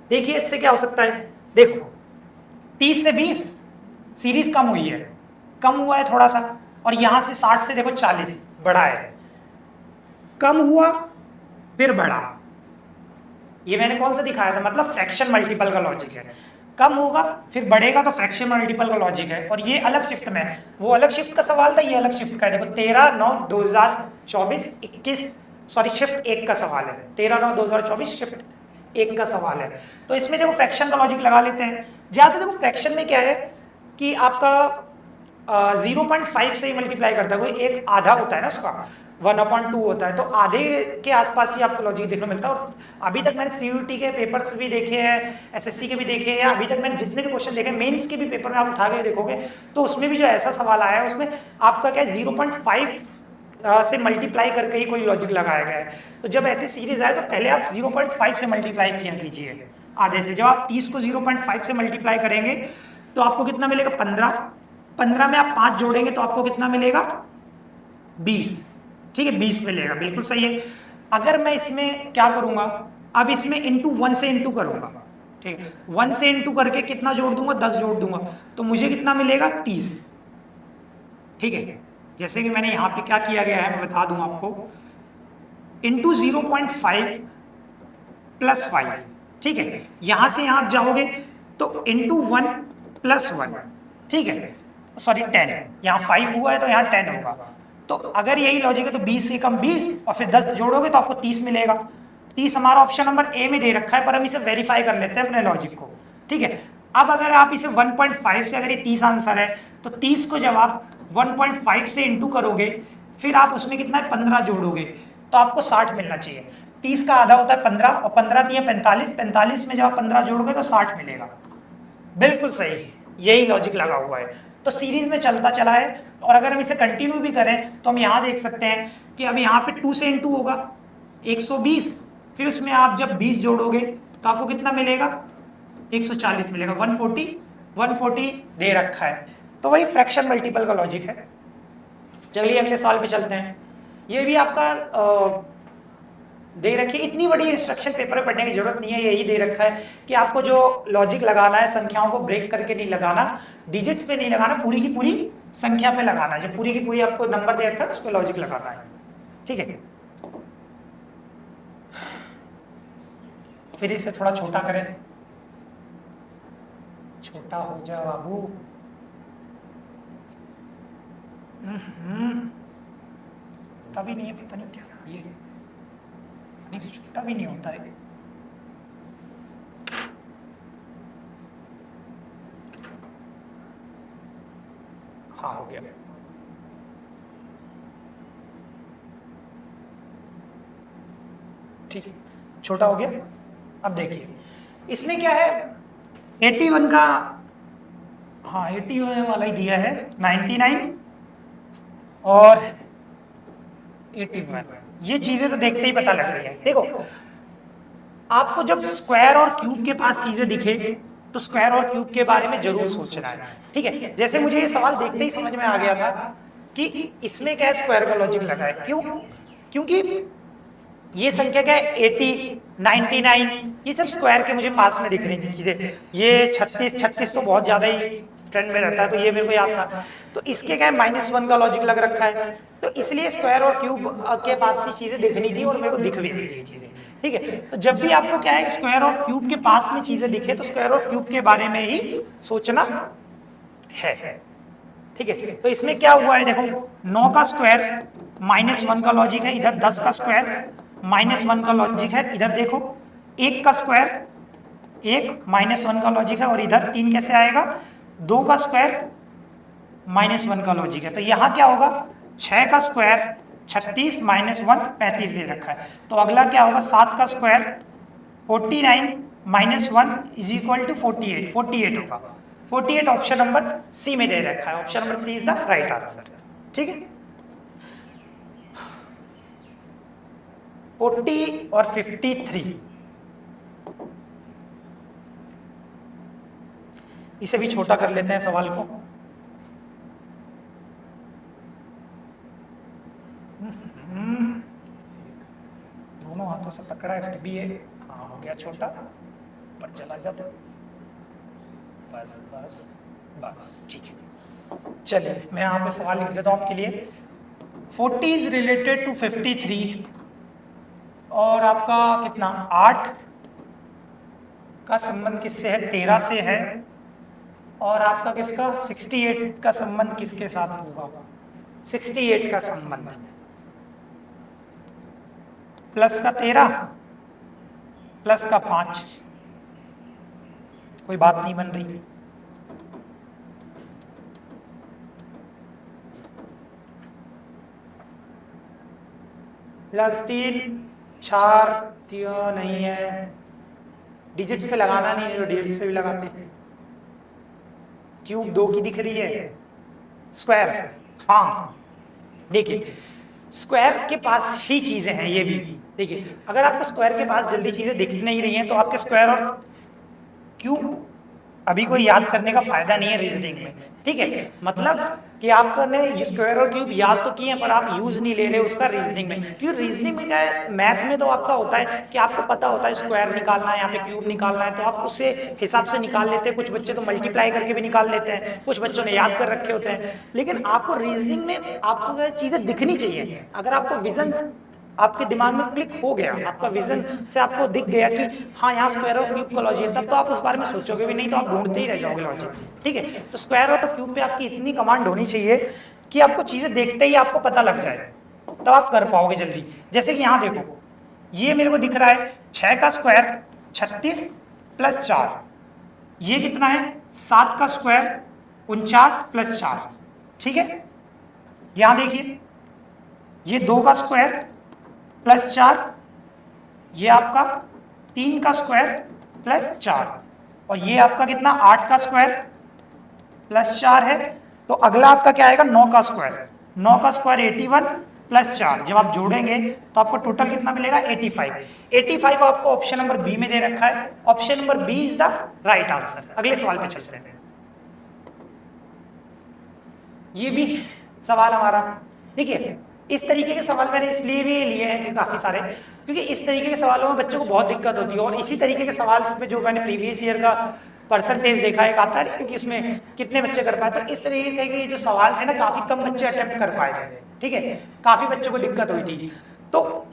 देखिए इससे क्या हो सकता है, देखो 30 से 20 सीरीज कम हुई है, कम हुआ है थोड़ा सा, और यहां से 60 से देखो 40 बढ़ा है, कम हुआ फिर बढ़ा, ये मैंने कौन सा दिखाया था, मतलब फ्रैक्शन मल्टीपल का लॉजिक है। कम होगा फिर बढ़ेगा तो फ्रैक्शन मल्टीपल का लॉजिक है, और ये अलग शिफ्ट में है, वो अलग शिफ्ट का सवाल था, ये अलग शिफ्ट का है। देखो 13/9/2024 21, सॉरी शिफ्ट 1 का सवाल है, 13/9/2024 शिफ्ट 1 का सवाल है। तो इसमें देखो फ्रैक्शन का लॉजिक लगा लेते हैं। ज्यादा देखो फ्रैक्शन में क्या है कि आपका 0.5 से ही मल्टीप्लाई करता है, कोई एक आधा होता है ना उसका, 1/2 होता है, तो आधे के आसपास ही आपको लॉजिक देखने को मिलता है। और अभी तक मैंने सीयूटी के पेपर्स भी देखे हैं, एसएससी के भी देखे हैं, अभी तक मैंने जितने भी क्वेश्चन देखे, मेंस के भी पेपर में आप उठा के देखोगे तो उसमें भी जो ऐसा सवाल आया है उसमें आपका क्या है 0.5 से मल्टीप्लाई करके ही कोई लॉजिक लगाया गया है। तो जब ऐसे सीरीज आए तो पहले आप 0.5 से मल्टीप्लाई किया कीजिए आधे से। जब आप 30 को 0.5 से मल्टीप्लाई करेंगे तो आपको कितना मिलेगा 15, 15 में आप 5 जोड़ेंगे तो आपको कितना मिलेगा 20, ठीक है 20 मिलेगा, बिल्कुल सही है। अगर मैं इसमें क्या करूंगा, अब इसमें इंटू 1 से इंटू करूंगा, ठीक है, 1 से इंटू करके कितना जोड़ दूंगा 10 जोड़ दूंगा तो मुझे कितना मिलेगा 30, ठीक है। जैसे कि मैंने यहाँ पे क्या किया गया है मैं बता दूं आपको, इंटू 0.5 प्लस 5, ठीक है, यहां से यहां आप जाओगे तो इंटू 1 प्लस 1, ठीक है, सॉरी 10, यहाँ 5 हुआ है तो यहाँ 10 होगा। तो अगर यही लॉजिक है तो 20 से कम 20 और फिर 10 जोड़ोगे तो आपको 30 मिलेगा। 30 हमारा ऑप्शन नंबर ए में दे रखा है, पर हम इसे वेरीफाई कर लेते हैं अपने लॉजिक को, ठीक है। अब अगर आप इसे 1.5 से, अगर ये 30 आंसर है तो 30 को जब आप 1.5 से इंटू करोगे फिर आप उसमें कितना है 15 जोड़ोगे तो आपको 60 मिलना चाहिए। 30 का आधा होता है 15 और 15 दिए 45, 45 में जब आप 15 जोड़ोगे तो 60 मिलेगा, बिल्कुल सही, यही लॉजिक लगा हुआ है। तो सीरीज में चलता चला है, और अगर हम इसे कंटिन्यू भी करें तो हम यहाँ देख सकते हैं कि अब यहाँ पे 2 से इंटू होगा 120, फिर उसमें आप जब 20 जोड़ोगे तो आपको कितना मिलेगा 140 मिलेगा, 140 दे रखा है। तो वही फ्रैक्शन मल्टीपल का लॉजिक है। चलिए अगले सवाल पे चलते हैं। ये भी आपका दे रखी, इतनी बड़ी इंस्ट्रक्शन पेपर में पढ़ने की जरूरत नहीं है, यही दे रखा है कि आपको जो लॉजिक लगाना है संख्याओं को ब्रेक करके नहीं लगाना, डिजिट्स पे नहीं लगाना, पूरी की पूरी संख्या पे लगाना है। जो पूरी की पूरी आपको नंबर दे रखा है उस पर लॉजिक लगाना है, ठीक है। फिर इसे थोड़ा छोटा करें, छोटा हो जा बाबू। तभी नहीं है, पता नहीं क्या ये आसानी से छोटा भी नहीं होता है। हाँ हो गया। ठीक है, छोटा हो गया। अब देखिए इसमें क्या है, 81 का, हाँ 81 वाला ही दिया है, 99 और 81। ये चीजें तो देखते ही पता लग रही है। देखो आपको जब स्क्वायर और क्यूब के पास चीजें दिखे तो स्क्वायर और क्यूब के बारे में जरूर सोचना है, ठीक है। जैसे मुझे ये सवाल देखते ही समझ में आ गया था कि इसमें क्या स्क्वायर का लॉजिक लगा है। क्यों? क्योंकि ये संख्या क्या है, 80, 99, ये सब स्क्वायर के मुझे पास में दिख रही थी चीजें। ये 36 तो बहुत ज्यादा ही ट्रेंड में रहता है, तो ये मेरे को याद था। तो इसके क्या है, -1 का लॉजिक लग रखा है, तो इसलिए स्क्वायर और क्यूब के पास ही चीजें दिखनी थी और मेरे को दिख भी रही थी चीजें, ठीक है। तो जब भी आपको क्या है, स्क्वायर और क्यूब के पास में चीजें दिखे तो स्क्वायर और क्यूब के बारे में ही सोचना है, ठीक है। तो इसमें क्या हुआ है, देखो 9 का स्क्वायर -1 का लॉजिक है, इधर 10 का स्क्वायर -1 का लॉजिक है, इधर देखो 1 का स्क्वायर 1 -1 का लॉजिक है, और इधर 3 कैसे आएगा, 2 का स्क्वायर -1 का लॉजिक है। तो यहाँ क्या होगा, 6 का स्क्वायर 36 -1 35 दे रखा है। तो अगला क्या होगा, 7 का स्क्वायर 49 -1 = 48 होगा। 48 ऑप्शन नंबर सी में दे रखा है। Option number c is the right answer, ठीक है। 40 और 53, इसे भी छोटा कर लेते हैं सवाल को। दोनों हाथों से पकड़ा है फिर भी ये, हाँ हो गया छोटा, पर चला जाता, बस बस बस, ठीक है। चलिए मैं यहाँ पे सवाल लिख देता हूँ आपके लिए। 40 इज रिलेटेड टू 53, और आपका कितना 8 का संबंध किससे है, 13 से है, और आपका किसका 68 का संबंध किसके साथ होगा, 68 का संबंध प्लस का 13 प्लस का 5, कोई बात नहीं बन रही। +3 4 3 नहीं है, डिजिट्स पे लगाना नहीं है तो डिजिट्स पे भी लगाते हैं। क्यूब 2 की दिख रही है, स्क्वायर, हाँ देखिए स्क्वायर के पास ही चीजें हैं ये भी। देखिए अगर आपको स्क्वायर के पास जल्दी चीजें दिख नहीं रही हैं तो आपके स्क्वायर और क्यूब अभी कोई याद करने का फायदा नहीं है रीजनिंग में, ठीक है। मतलब कि आपने स्क्वायर और क्यूब याद तो किए हैं पर आप यूज नहीं ले रहे उसका रीजनिंग में, क्योंकि रीजनिंग में क्या है, मैथ में तो आपका होता है कि आपको पता होता है स्क्वायर निकालना है, यहाँ पे क्यूब निकालना है, तो आप उससे हिसाब से निकाल लेते हैं। कुछ बच्चे तो मल्टीप्लाई करके भी निकाल लेते हैं, कुछ बच्चों ने याद कर रखे होते हैं। लेकिन आपको रीजनिंग में आपको चीजें दिखनी चाहिए। अगर आपको विजन आपके दिमाग में क्लिक हो गया, आपका विजन से आपको दिख गया कि हाँ यहाँ स्क्वायर और क्यूब का लॉजिक है, तब तो आप उस बारे में सोचोगे भी नहीं, तो आप ढूंढते ही रह जाओगे लॉजिक, ठीक है। तो स्क्वायर और क्यूब पे आपकी इतनी कमांड होनी चाहिए कि आपको चीजें देखते ही आपको पता लग जाए, तब आप कर पाओगे जल्दी। जैसे कि यहाँ देखो ये मेरे को दिख रहा है 6 का स्क्वायर 36 + 4, ये कितना है 7 का स्क्वायर 49 + 4, ठीक है। यहाँ देखिए ये 2 का स्क्वायर +4, ये आपका 3 का स्क्वायर +4, और ये आपका कितना 8 का स्क्वायर +4 है। तो अगला आपका क्या आएगा 9 का स्क्वायर, 9 का स्क्वायर 81 + 4, जब आप जोड़ेंगे तो आपको टोटल कितना मिलेगा 85। 85 आपको ऑप्शन नंबर बी में दे रखा है। Option number b is the right answer. अगले सवाल पे चलते हैं। ये भी सवाल हमारा, देखिए इस तरीके के सवाल मैंने इसलिए भी लिए हैं काफी सारे, क्योंकि इस तरीके के सवालों में बच्चों को बहुत दिक्कत होती है। और इसी तरीके के सवाल में जो मैंने प्रीवियस ईयर का परसेंटेज देखा है आता है क्योंकि इसमें कितने बच्चे कर पाए, तो इस तरीके के जो सवाल थे ना काफी कम बच्चे अटेम्प्ट कर पाए थे, ठीक है। काफी बच्चों को दिक्कत हुई थी, तो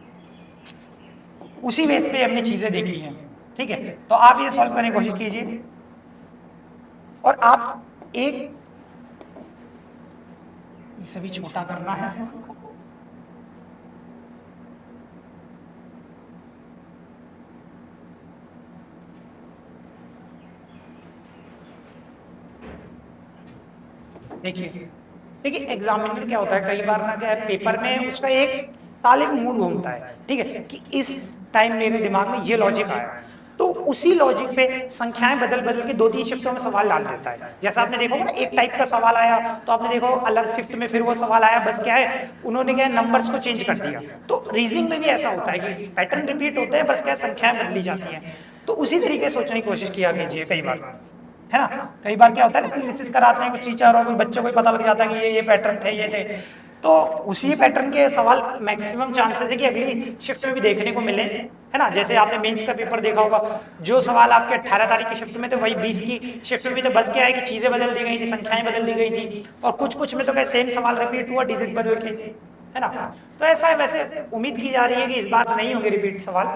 उसी बेस पे हमने चीजें देखी हैं, ठीक है। तो आप ये सॉल्व करने की कोशिश कीजिए। और आप एक इसे भी छोटा करना है सवाल को। देखिए देखिए एग्जामिनर क्या होता है, कई बार ना क्या है पेपर में उसका एक साल एक मूड घूमता है, ठीक है, कि इस टाइम मेरे दिमाग में ये लॉजिक आया, तो उसी लॉजिक पे संख्याएं बदल बदल के 2-3 शिफ्टों में सवाल डाल देता है। जैसा आपने देखा होगा ना, एक टाइप का सवाल आया तो आपने देखा होगा अलग शिफ्ट में फिर वो सवाल आया, बस क्या है उन्होंने क्या नंबर्स को चेंज कर दिया। तो रीजनिंग में भी ऐसा होता है कि पैटर्न रिपीट होते हैं, बस क्या संख्याएं बदली जाती हैं। तो उसी तरीके से सोचने की कोशिश किया कीजिए कई बार, है ना। कई बार क्या होता है ना, एनालिसिस कराते हैं कुछ टीचर और कुछ बच्चों को पता लग जाता है कि ये पैटर्न थे, ये थे, तो उसी पैटर्न के सवाल मैक्सिमम चांसेस है कि अगली शिफ्ट में भी देखने को मिले, है ना। जैसे आपने मेंस का पेपर देखा होगा, जो सवाल आपके 18 तारीख की शिफ्ट में थे वही 20 की शिफ्ट में भी थे, बस क्या है कि चीजें बदल दी गई थी, संख्याएं बदल दी गई थी, और कुछ कुछ में तो क्या सेम सवाल रिपीट हुआ डिजिट बदल के, है ना। तो ऐसा है, वैसे उम्मीद की जा रही है कि इस बार नहीं होंगे रिपीट सवाल,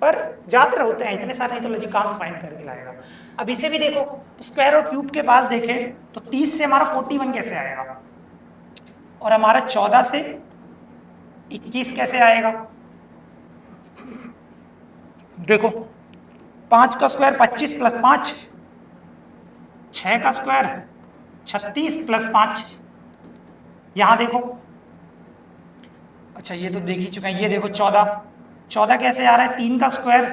पर ज्यादातर होते हैं, इतने सारे नहीं तो लॉजिक कहां से फाइंड करके लाएगा। अब इसे भी देखो, तो स्क्वायर और क्यूब के पास देखें तो 30 से हमारा 41 कैसे आएगा, और हमारा 14 से 21 कैसे आएगा। देखो 5 का स्क्वायर 25 प्लस 5, 6 का स्क्वायर 36 प्लस 5, यहां देखो, अच्छा ये तो देख ही चुके हैं, ये देखो 14 कैसे आ रहा है, 3 का स्क्वायर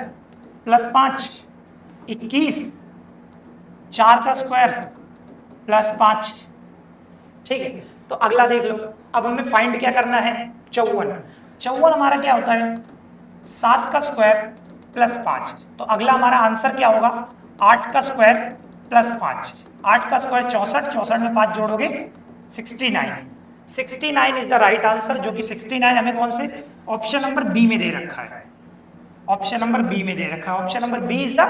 प्लस 5 21, 4 का स्क्वायर प्लस 5, ठीक है। तो अगला देख लो, अब हमें फाइंड क्या करना है, 54 हमारा क्या होता है 7 का स्क्वायर प्लस 5, तो अगला हमारा आंसर क्या होगा 8 का स्क्वायर प्लस 5, 8 का स्क्वायर 64, 64 में 5 जोड़ोगे 69 इज द राइट आंसर, जो कि 69 हमें कौन से ऑप्शन नंबर बी में दे रखा है, ऑप्शन नंबर बी में दे रखा है, option number b is the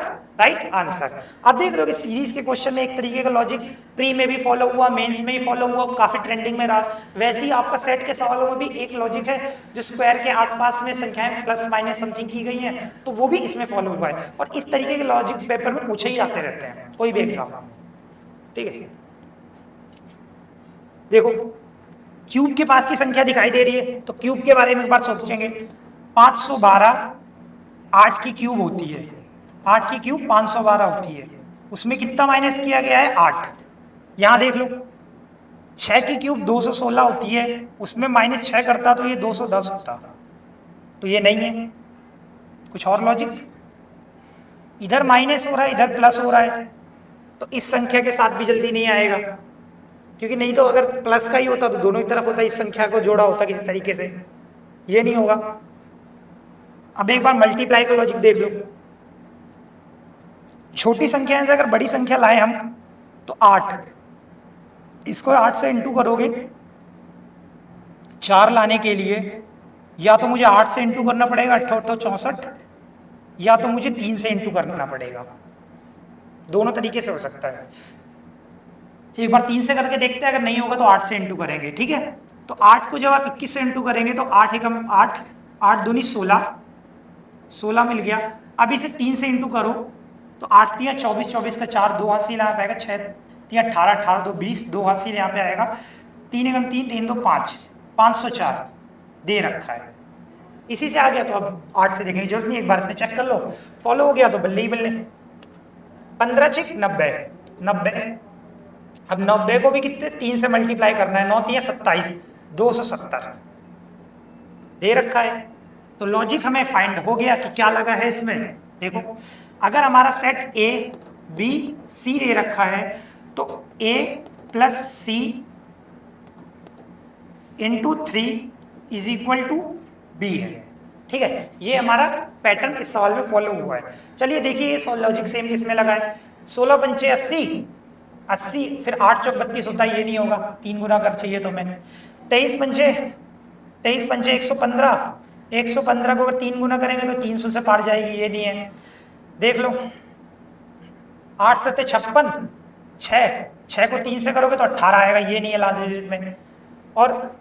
right answer. आप देख रहे हो कि सीरीज के क्वेश्चन में एक तरीके का लॉजिक प्री में भी फॉलो हुआ, मेंस में भी फॉलो हुआ, काफी ट्रेंडिंग में रहा। वैसे ही आपका सेट के सवालों में भी एक लॉजिक है जो स्क्वायर के आसपास में संख्याएं प्लस माइनस समथिंग की गई हैं, तो वो भी इसमें फॉलो हुआ है, और इस तरीके के लॉजिक पेपर में पूछे ही आते रहते हैं कोई भी एग्जाम, ठीक है। देखो क्यूब के पास की संख्या दिखाई दे रही है, तो क्यूब के बारे में एक बार सोचेंगे, 512 8 की क्यूब होती है, 8 की क्यूब 512 होती है, उसमें कितना माइनस किया गया है 8। यहां देख लो 6 की क्यूब 216 होती है, उसमें माइनस 6 करता तो ये 210 होता, तो ये नहीं है, कुछ और लॉजिक, इधर माइनस हो रहा है इधर प्लस हो रहा है, तो इस संख्या के साथ भी जल्दी नहीं आएगा, क्योंकि नहीं तो अगर प्लस का ही होता तो दोनों ही तरफ होता, इस संख्या को जोड़ा होता किसी तरीके से, ये नहीं होगा। अब एक बार मल्टीप्लाई का लॉजिक देख लो, छोटी संख्या से अगर बड़ी संख्या लाए हम तो 8, इसको 8 से इंटू करोगे 4 लाने के लिए, या तो मुझे 8 से इंटू करना पड़ेगा 8 64, या तो मुझे 3 से इंटू करना पड़ेगा, दोनों तरीके से हो सकता है। एक बार 3 से करके देखते हैं, अगर नहीं होगा तो 8 से इंटू करेंगे, ठीक है। तो 8 को जब आप 21 से इंटू करेंगे तो 8 एकम 8, 8 दूनी 16 मिल गया। अब इसे 3 से इंटू करो तो 8 3 24, 24 का 4, 2 हासिल यहाँ पे आएगा, 6 3 18, 18 2 20, 2 हासिल यहाँ पे आएगा, 3 एकम 3, 3 2 5, 504 दे रखा है। इसी से आ गया तो अब 8 से देखने की जरूरत नहीं, एक बार इसमें चेक कर लो, फॉलो हो गया तो बल्ले ही बल्ले। 15 6 90, अब 90 को भी कितने 3 से मल्टीप्लाई करना है, 9 3 27, 270 दे रखा है। तो लॉजिक हमें फाइंड हो गया कि क्या लगा है इसमें। देखो अगर हमारा सेट ए बी सी दे रखा है तो A plus C into 3 is equal to B है, ठीक है। ये हमारा पैटर्न इस सवाल में फॉलो हुआ है। चलिए देखिए ये लॉजिक सेम इसमें लगा है, 16 पंचे 80, फिर 8 चौक 32 होता है, ये नहीं होगा, 3 गुना कर चाहिए तो मैं 23 पंचे 115, 115 को अगर 3 गुना करेंगे तो 300 से पार जाएगी, ये नहीं है। देख लो 8 7 56, 6 को 3 से करोगे तो 18 आएगा, ये नहीं है लास्ट डिजिट में। और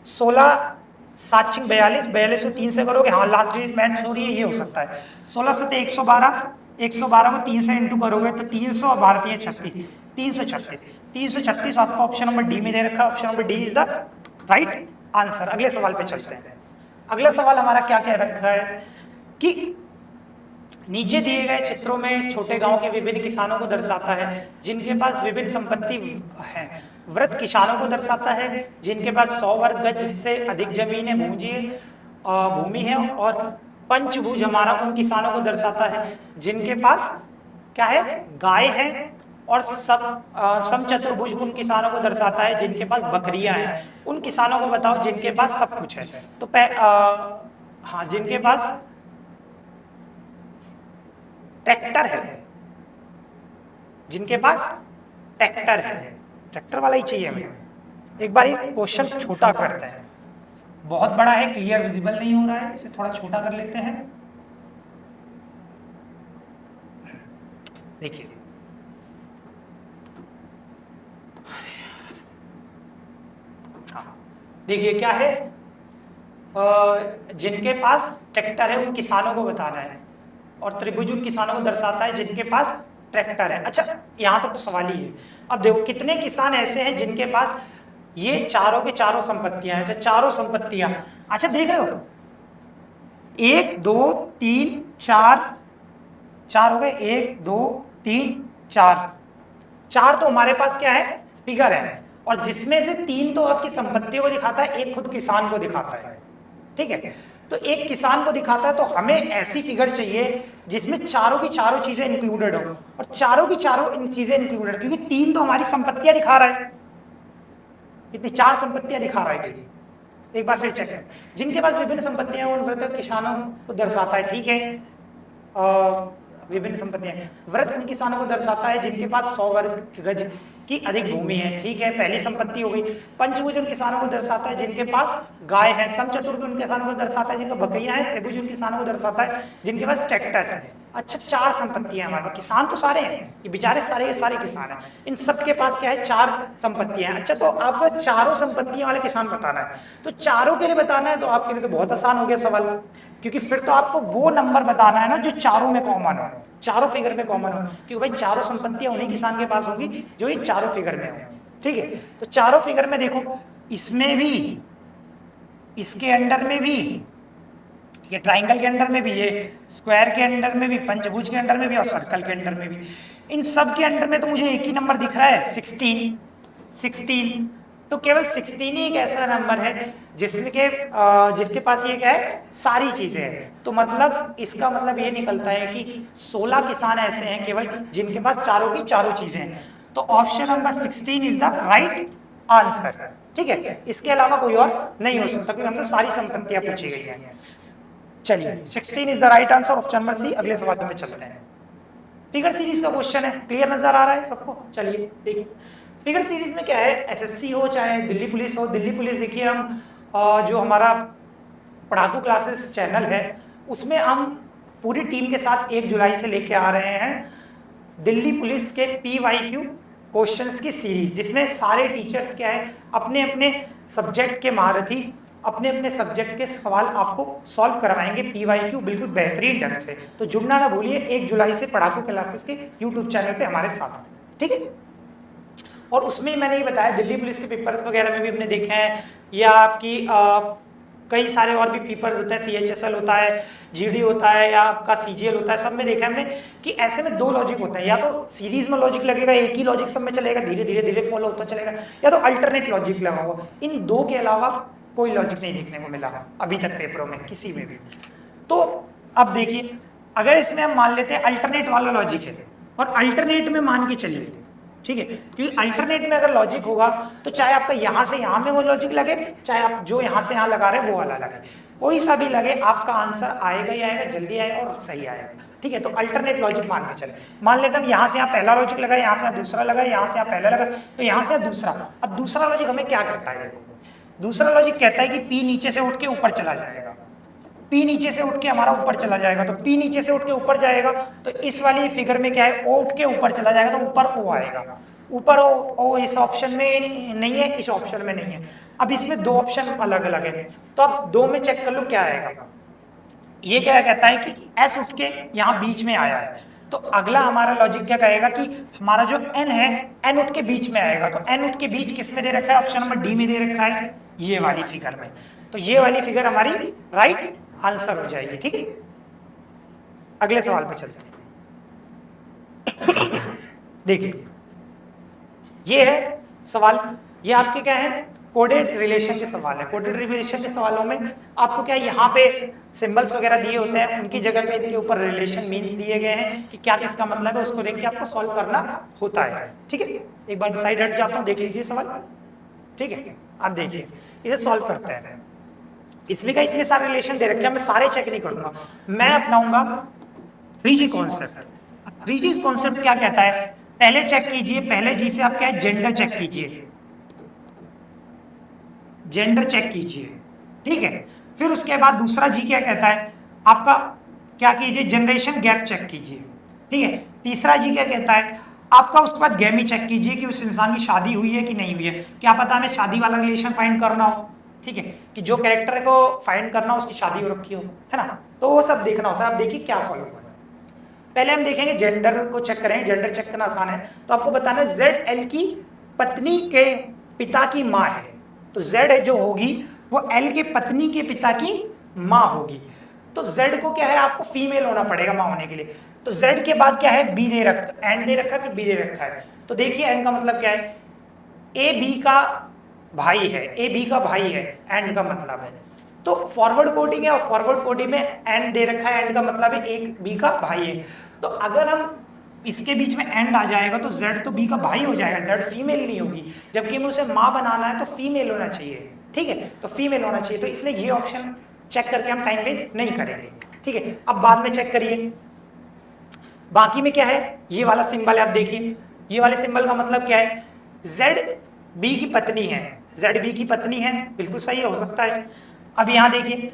16 7 42, 42 को 3 से करोगे, हाँ लास्ट डिजिट मैच हो रही है, ये हो सकता है। 16 7 112, 112 को 3 से इंटू करोगे तो 300 और भारतीय 36, 336, 336 आपका ऑप्शन नंबर डी में दे रखा है। Option number D is the right answer. अगले सवाल पे चलते हैं। अगला सवाल हमारा क्या कह रखा है कि नीचे दिए गए चित्रों में छोटे गांव के विभिन्न किसानों को दर्शाता है जिनके पास विभिन्न संपत्ति है। वृत्त किसानों को दर्शाता है जिनके पास 100 वर्ग गज से अधिक जमीन भूमि है, और पंचभुज हमारा उन किसानों को दर्शाता है जिनके पास क्या है, गाय है, और समचतुर्भुज उन किसानों को दर्शाता है जिनके पास बकरियां हैं। उन किसानों को बताओ जिनके पास सब कुछ है। तो हाँ, जिनके पास ट्रैक्टर है, जिनके पास ट्रैक्टर है, ट्रैक्टर वाला ही चाहिए हमें। एक बार ये क्वेश्चन छोटा करते हैं, बहुत बड़ा है, क्लियर विजिबल नहीं हो रहा है, इसे थोड़ा छोटा कर लेते हैं। देखिए देखिए क्या है, जिनके पास ट्रैक्टर है उन किसानों को बताना है, और त्रिभुज उन किसानों को दर्शाता है जिनके पास ट्रैक्टर है। अच्छा, यहाँ तक तो सवाल ही है। अब देखो कितने किसान ऐसे हैं जिनके पास ये चारों के चारों संपत्तियां हैं। अच्छा, चारों संपत्तियां, अच्छा देख रहे हो, 1 2 3 4, 4 हो गए, 1 2 3 4, 4 तो हमारे पास क्या है, फिगर है, और जिसमें से 3 तो आपकी संपत्तियों को दिखाता है, एक खुद किसान को दिखाता है। ठीक है, तो एक किसान को दिखाता है, तो हमें ऐसी फिगर चाहिए जिसमें चारों की चारों चीजें इंक्लूडेड हो, और चारों की चारों चीजें इंक्लूडेड, क्योंकि 3 तो हमारी संपत्तियां दिखा रहा है, इतनी 4 संपत्तियां दिखा रहा है। एक बार फिर चेक करें, जिनके पास विभिन्न संपत्तियां उन वृत्त किसानों को दर्शाता है। ठीक है, विभिन्न संपत्तियां, वृत्त उन किसानों को दर्शाता है जिनके पास 100 वर्ग गज की अधिक भूमि है। ठीक है, पहली संपत्ति हो गई। पंचभुज उन किसानों को दर्शाता है जिनके पास गाय है। समचतुर्भुज उन किसानों को दर्शाता है जिनके बकरियां हैं। त्रिभुज उन किसानों को दर्शाता है जिनके पास ट्रैक्टर है। अच्छा, 4 संपत्तियां हमारे पास, किसान तो सारे हैं, ये बेचारे सारे के सारे किसान हैं, इन सबके पास क्या है, 4 संपत्तियां हैं। अच्छा, तो आपको चारों संपत्तियों वाले किसान बताना है, तो चारों के लिए बताना है तो आपके लिए तो बहुत आसान हो गया सवाल, क्योंकि फिर तो आपको वो नंबर बताना है ना जो चारों में कॉमन हो, चारों फिगर में कॉमन हो, क्योंकि भाई चारों संपत्तियां उन्हीं किसान के पास होंगी जो ये चारों फिगर में हो। ठीक है, तो चारों फिगर में देखो, इसमें भी, इसके अंडर में भी, ये ट्राइंगल के अंडर में भी, ये स्क्वायर के अंडर में भी, पंचभुज के अंडर में भी, और सर्कल के अंडर में भी, इन सब के अंडर में तो मुझे एक ही नंबर दिख रहा है, 16। तो केवल 16 ही एक ऐसा नंबर है जिसके पास ये क्या है, सारी चीजें हैं। तो मतलब इसका मतलब ये निकलता है कि 16 किसान ऐसे हैं केवल जिनके पास चारों की चारों चीजें हैं। तो option number 16 is the right answer. ठीक है, इसके अलावा कोई और नहीं हो सकता, क्योंकि हमसे सारी संपत्तियां पूछी गई हैं। चलिए, 16 is the right answer, option number c. अगले सवाल पे चलते हैं। फिगर सीरीज का क्वेश्चन है, क्लियर नजर आ रहा है सबको? चलिए देखिए, फिगर सीरीज में क्या है, एसएससी हो चाहे दिल्ली पुलिस हो। दिल्ली पुलिस देखिए, हम जो हमारा पढ़ाकू क्लासेस चैनल है उसमें हम पूरी टीम के साथ 1 जुलाई से लेके आ रहे हैं दिल्ली पुलिस के PYQ क्वेश्चंस की सीरीज, जिसमें सारे टीचर्स क्या है, अपने अपने सब्जेक्ट के महारथी अपने अपने सब्जेक्ट के सवाल आपको सॉल्व करवाएंगे PYQ बिल्कुल बेहतरीन ढंग से। तो जुड़ना ना भूलिए, 1 जुलाई से पढ़ाकू क्लासेस के यूट्यूब चैनल पे हमारे साथ। ठीक है, और उसमें मैंने ये बताया दिल्ली पुलिस के पेपर्स वगैरह में भी हमने देखे हैं, या आपकी कई सारे और भी पेपर्स होते हैं, CHSL होता है, GD होता है, या आपका CGL होता है, सब में देखा हमने कि ऐसे में 2 लॉजिक होते हैं, या तो सीरीज में लॉजिक लगेगा, एक ही लॉजिक सब में चलेगा, धीरे धीरे धीरे फॉलो होता चलेगा, या तो अल्टरनेट लॉजिक लगा हुआ। इन 2 के अलावा कोई लॉजिक नहीं देखने को मिला अभी तक पेपरों में किसी में भी। तो अब देखिए, अगर इसमें हम मान लेते हैं अल्टरनेट वाला लॉजिक है, और अल्टरनेट में मान के चलिए, ठीक है, क्योंकि अल्टरनेट में अगर लॉजिक होगा तो चाहे आपका यहाँ से यहाँ में वो लॉजिक लगे, चाहे आप जो यहाँ से यहाँ लगा रहे हैं वो वाला लगे, कोई सा भी लगे, आपका आंसर आएगा ही आएगा, जल्दी आएगा और सही आएगा। ठीक है, तो अल्टरनेट लॉजिक मान के चले। मान लेते हम यहाँ से यहाँ पहला लॉजिक लगा, यहाँ से यहाँ दूसरा लगा, यहाँ से यहाँ पहला लगा, तो यहाँ से दूसरा। अब दूसरा लॉजिक हमें क्या कहता है, देखो दूसरा लॉजिक कहता है कि P नीचे से उठ के ऊपर चला जाएगा, P नीचे से उठ के हमारा ऊपर चला जाएगा, तो P नीचे से उठ के ऊपर जाएगा, तो इस वाली फिगर में क्या है, O उठ के ऊपर चला जाएगा, तो ऊपर O आएगा। ऊपर O इस ऑप्शन में नहीं है, इस ऑप्शन में नहीं है। अब इसमें 2 ऑप्शन अलग अलग है, तो अब 2 में चेक कर लो क्या आएगा। ये क्या कहता है कि S उठ के यहाँ बीच में आया है, तो अगला हमारा लॉजिक क्या कहेगा कि हमारा जो n है n उठ के बीच में आएगा, तो n उठ के बीच किस में दे रखा है, ऑप्शन नंबर डी में दे रखा है, ये वाली फिगर में। तो ये वाली फिगर हमारी राइट आंसर हो जाएगी। ठीक है, अगले सवाल पे चलते हैं। देखिए ये है सवाल, ये आपके क्या है, कोडेड रिलेशन के सवाल है। कोडेड रिलेशन के सवालों में आपको क्या यहाँ पे सिंबल्स वगैरह दिए होते हैं, उनकी जगह पे इनके ऊपर रिलेशन मीन्स दिए गए हैं कि क्या किसका मतलब है, उसको देख के आपको सॉल्व करना होता है। ठीक है, एक बार साइड हट जाता हूँ, देख लीजिए सवाल। ठीक है, आप देखिए इसे सॉल्व करते हैं। इसमें का इतने सारे रिलेशन दे रखे हैं, मैं सारे चेक नहीं करूंगा, मैं अपनाऊंगा 3G कॉन्सेप्ट। 3G कॉन्सेप्ट क्या कहता है, पहले चेक कीजिए, पहले जी से आप क्या है, जेंडर चेक कीजिए, जेंडर चेक कीजिए। ठीक है, फिर उसके बाद दूसरा जी क्या कहता है आपका, क्या कीजिए, जनरेशन गैप चेक कीजिए। ठीक है, तीसरा जी क्या कहता है आपका, उसके बाद गैमी चेक कीजिए कि उस इंसान की शादी हुई है कि नहीं हुई है। क्या पता हमें शादी वाला रिलेशन फाइंड करना हो, ठीक है, कि जो कैरेक्टर को फाइंड करना हो उसकी शादी हो रखी हो, है ना, तो वो सब देखना होता है। आप देखिए क्या फॉलो करना है। पहले हम देखेंगे जेंडर को चेक करेंगे, जेंडर चेक करना आसान है। तो आपको बताना है ZL की पत्नी के पिता की माँ है, तो Z जो होगी वो L के पत्नी के पिता की माँ होगी। तो Z को क्या है, आपको फीमेल होना पड़ेगा माँ होने के लिए। तो Z के बाद क्या है, B दे रखा, एंड दे रखा है, फिर B दे रखा है। तो देखिए एंड का मतलब क्या है, A B का भाई है, A B का भाई है, एंड का मतलब है। तो फॉरवर्ड कोडिंग है और फॉरवर्ड कोडिंग में एंड दे रखा है, एंड का मतलब है एक B का भाई है। तो अगर हम इसके बीच में एंड आ जाएगा तो Z तो B का भाई हो जाएगा, Z फीमेल नहीं होगी, जबकि हमें उसे माँ बनाना है तो फीमेल होना चाहिए। ठीक है, तो फीमेल होना चाहिए, तो इसलिए ये ऑप्शन चेक करके हम टाइम वेस्ट नहीं करेंगे। ठीक है, अब बाद में चेक करिए बाकी में क्या है, ये वाला सिंबल है, आप देखिए ये वाले सिंबल का मतलब क्या है, ZB की पत्नी है, ZB की पत्नी है, बिल्कुल सही हो सकता है। अब यहाँ देखिए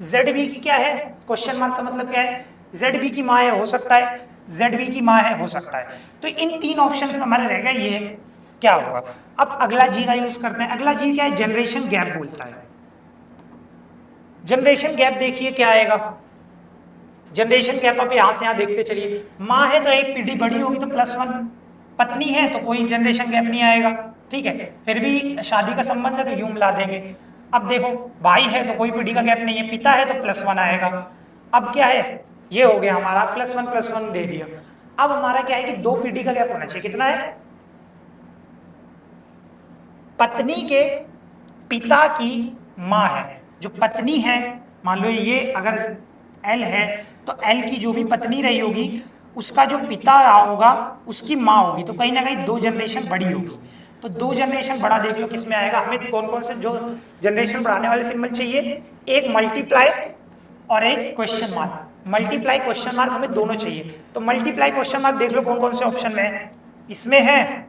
ZB की क्या है, क्वेश्चन मार्क का मतलब क्या है, ZB की माँ है, हो सकता है, ZB की माँ है, हो सकता है। तो इन तीन ऑप्शंस में हमारे रह गए, ये क्या होगा। अब अगला जी का यूज करते हैं। अगला जी क्या है, जनरेशन गैप बोलता है। जनरेशन गैप देखिए क्या आएगा, जनरेशन गैप आप यहाँ से यहाँ देखते चलिए, माँ है तो एक पीढ़ी बड़ी होगी तो +1, पत्नी है तो कोई जनरेशन गैप नहीं आएगा। ठीक है, फिर भी शादी का संबंध है तो यूं मिला देंगे। अब देखो भाई है तो कोई पीढ़ी का गैप नहीं है, पिता है तो +1 आएगा। अब क्या है, ये हो गया हमारा +1 दे दिया। अब हमारा क्या है कि 2 पीढ़ी का गैप होना चाहिए, कितना है, पत्नी के पिता की माँ है, जो पत्नी है, मान लो ये अगर L है तो L की जो भी पत्नी रही होगी उसका जो पिता रहा होगा उसकी माँ होगी, तो कहीं ना कहीं 2 जनरेशन बड़ी होगी। तो 2 जनरेशन बड़ा देख लो किस में आएगा, हमें कौन कौन से जो जनरेशन बढ़ाने वाले सिंबल चाहिए, एक मल्टीप्लाई और एक question mark. Multiply question mark हमें दोनों चाहिए, तो मल्टीप्लाई क्वेश्चन मार्क देख लो कौन कौन से ऑप्शन में है, इसमें है,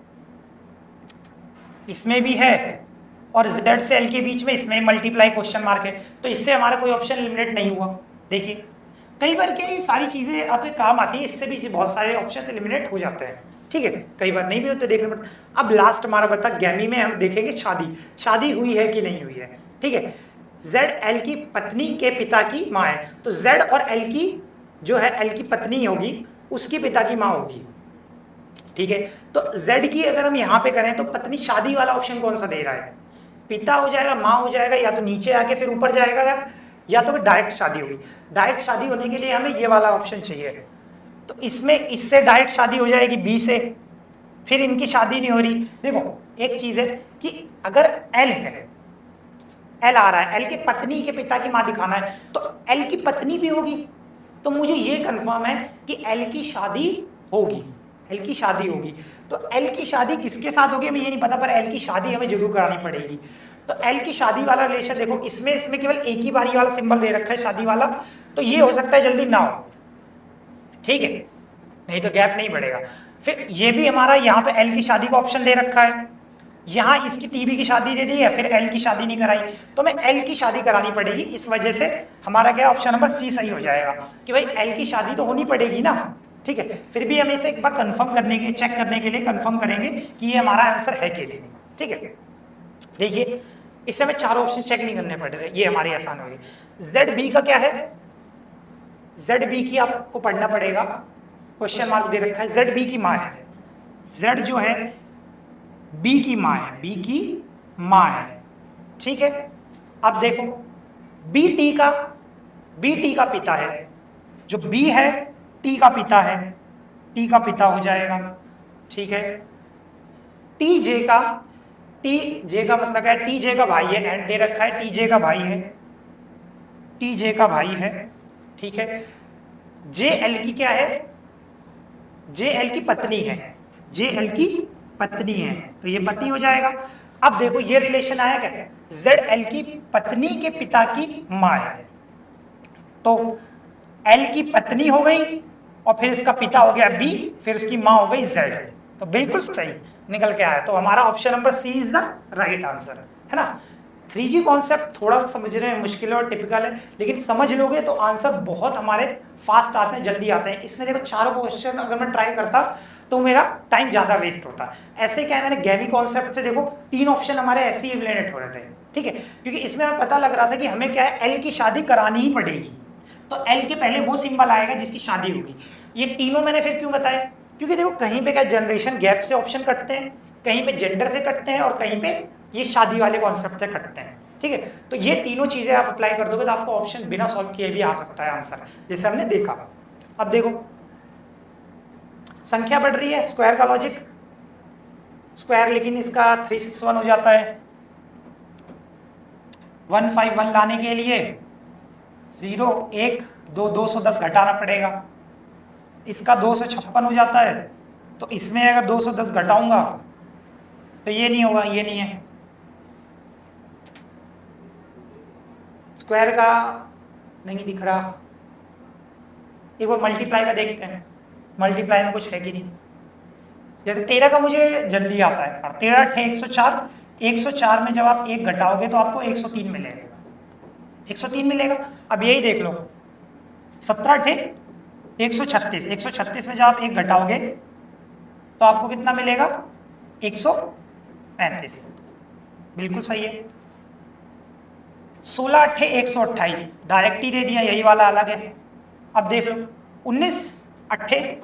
इसमें भी है, और Z से L के बीच में इसमें मल्टीप्लाई क्वेश्चन मार्क है, तो इससे हमारा कोई ऑप्शन एलिमिनेट नहीं हुआ। देखिए कई बार क्या ये सारी चीजें आपके काम आती है, इससे भी बहुत सारे ऑप्शन एलिमिनेट हो जाते हैं। ठीक है, कई बार नहीं भी होते, देखने पर। अब लास्ट हमारा बता गैमी में हम देखेंगे शादी हुई है कि नहीं हुई है। ठीक है, ZL की पत्नी के पिता की माँ है, तो Z और L की जो है L की पत्नी होगी उसकी पिता की माँ होगी। ठीक है, तो Z की अगर हम यहाँ पे करें तो पत्नी शादी वाला ऑप्शन कौन सा दे रहा है, पिता हो जाएगा, माँ हो जाएगा, या तो नीचे आके फिर ऊपर जाएगा, या तो डायरेक्ट शादी होगी। डायरेक्ट शादी होने के लिए हमें ये वाला ऑप्शन चाहिए, तो इसमें इससे डायरेक्ट शादी हो जाएगी B से, फिर इनकी शादी नहीं हो रही। देखो एक चीज है कि अगर L है, L आ रहा है, L के पत्नी के पिता की माँ दिखाना है, तो L की पत्नी भी होगी, तो मुझे ये कंफर्म है कि L की शादी होगी, L की शादी होगी। तो L की शादी किसके साथ होगी हमें ये नहीं पता, पर L की शादी हमें जरूर करानी पड़ेगी। तो L की शादी वाला रिलेशन देखो, इसमें केवल एक ही बारी वाला सिंबल दे रखा है शादी वाला, तो ये हो सकता है जल्दी ना हो। ठीक है, नहीं तो गैप नहीं बढ़ेगा। फिर ये भी हमारा यहाँ पे L की शादी का ऑप्शन दे रखा है, यहाँ इसकी TB की शादी दे दी है, फिर L की शादी नहीं कराई, तो हमें L की शादी करानी पड़ेगी। इस वजह से हमारा क्या ऑप्शन नंबर C सही हो जाएगा कि भाई L की शादी तो होनी पड़ेगी ना। ठीक है, फिर भी हम इसे एक बार कंफर्म करने के चेक करने के लिए कंफर्म करेंगे कि ये हमारा आंसर है कि नहीं। ठीक है, देखिए इससे हमें 4 ऑप्शन चेक नहीं करने पड़ रहे, ये हमारी आसान होगी। ZB का क्या है, ZB की आपको पढ़ना पड़ेगा, क्वेश्चन मार्क दे रखा है, z b की माँ है, z जो है b की माँ है, b की माँ है, ठीक है। अब देखो b t का पिता है, जो b है t का पिता है, t का पिता हो जाएगा, ठीक है। टी जे का मतलब है टी जे का भाई है, एंड दे रखा है टी जे का भाई है, टी जे का भाई है, ठीक है। जे एल की क्या है, जे एल की पत्नी है, जे एल की पत्नी है, तो ये पति हो जाएगा। अब देखो ये रिलेशन आया क्या, जेड एल की पत्नी के पिता की माँ है, तो एल की पत्नी हो गई और फिर इसका पिता हो गया बी, फिर उसकी माँ हो गई जेड, तो बिल्कुल सही निकल के आया। तो हमारा option number c is the right answer, है ना। 3G कॉन्सेप्ट थोड़ा सा समझने में मुश्किल है और टिपिकल है, लेकिन समझ लोगे तो आंसर बहुत हमारे फास्ट आते हैं, जल्दी आते हैं। इसमें देखो चारों क्वेश्चन अगर मैं ट्राई करता तो मेरा टाइम ज्यादा वेस्ट होता। ऐसे क्या है, मैंने गैवी कॉन्सेप्ट से देखो 3 ऑप्शन हमारे ऐसे ही एलिमिनेट हो रहे थे, ठीक है, क्योंकि इसमें हमें पता लग रहा था कि हमें क्या है, एल की शादी करानी ही पड़ेगी, तो एल के पहले वो सिंबल आएगा जिसकी शादी होगी। ये तीनों मैंने फिर क्यों बताया, क्योंकि देखो कहीं पे क्या जनरेशन गैप से ऑप्शन कटते हैं, कहीं पे जेंडर से कटते हैं, और कहीं पे ये शादी वाले कॉन्सेप्ट से कटते हैं, ठीक है। तो ये तीनों चीजें आप अप्लाई कर दोगे तो आपको ऑप्शन बिना सॉल्व किए भी आ सकता है आंसर, जैसे हमने देखा। अब देखो संख्या बढ़ रही है, स्क्वायर का लॉजिक, स्क्वायर लेकिन इसका 361 हो जाता है। 151 लाने के लिए 0 1 2 210 घटाना पड़ेगा, इसका 256 हो जाता है, तो इसमें अगर 210 घटाऊंगा तो ये नहीं होगा, ये नहीं है। स्क्वायर का नहीं दिख रहा, एक बार मल्टीप्लाई का देखते हैं, मल्टीप्लाई में कुछ है कि नहीं। जैसे 13 का मुझे जल्दी आता है, और 13 × 104, 104 में जब आप 1 घटाओगे तो आपको 103 मिलेगा, 103 मिलेगा। अब यही देख लो 17 × 136, 136 में जब आप 1 घटाओगे तो आपको कितना मिलेगा, 135, बिल्कुल सही है। 16 × 128 डायरेक्ट ही दे दिया, यही वाला अलग है। अब देख लो 19 8,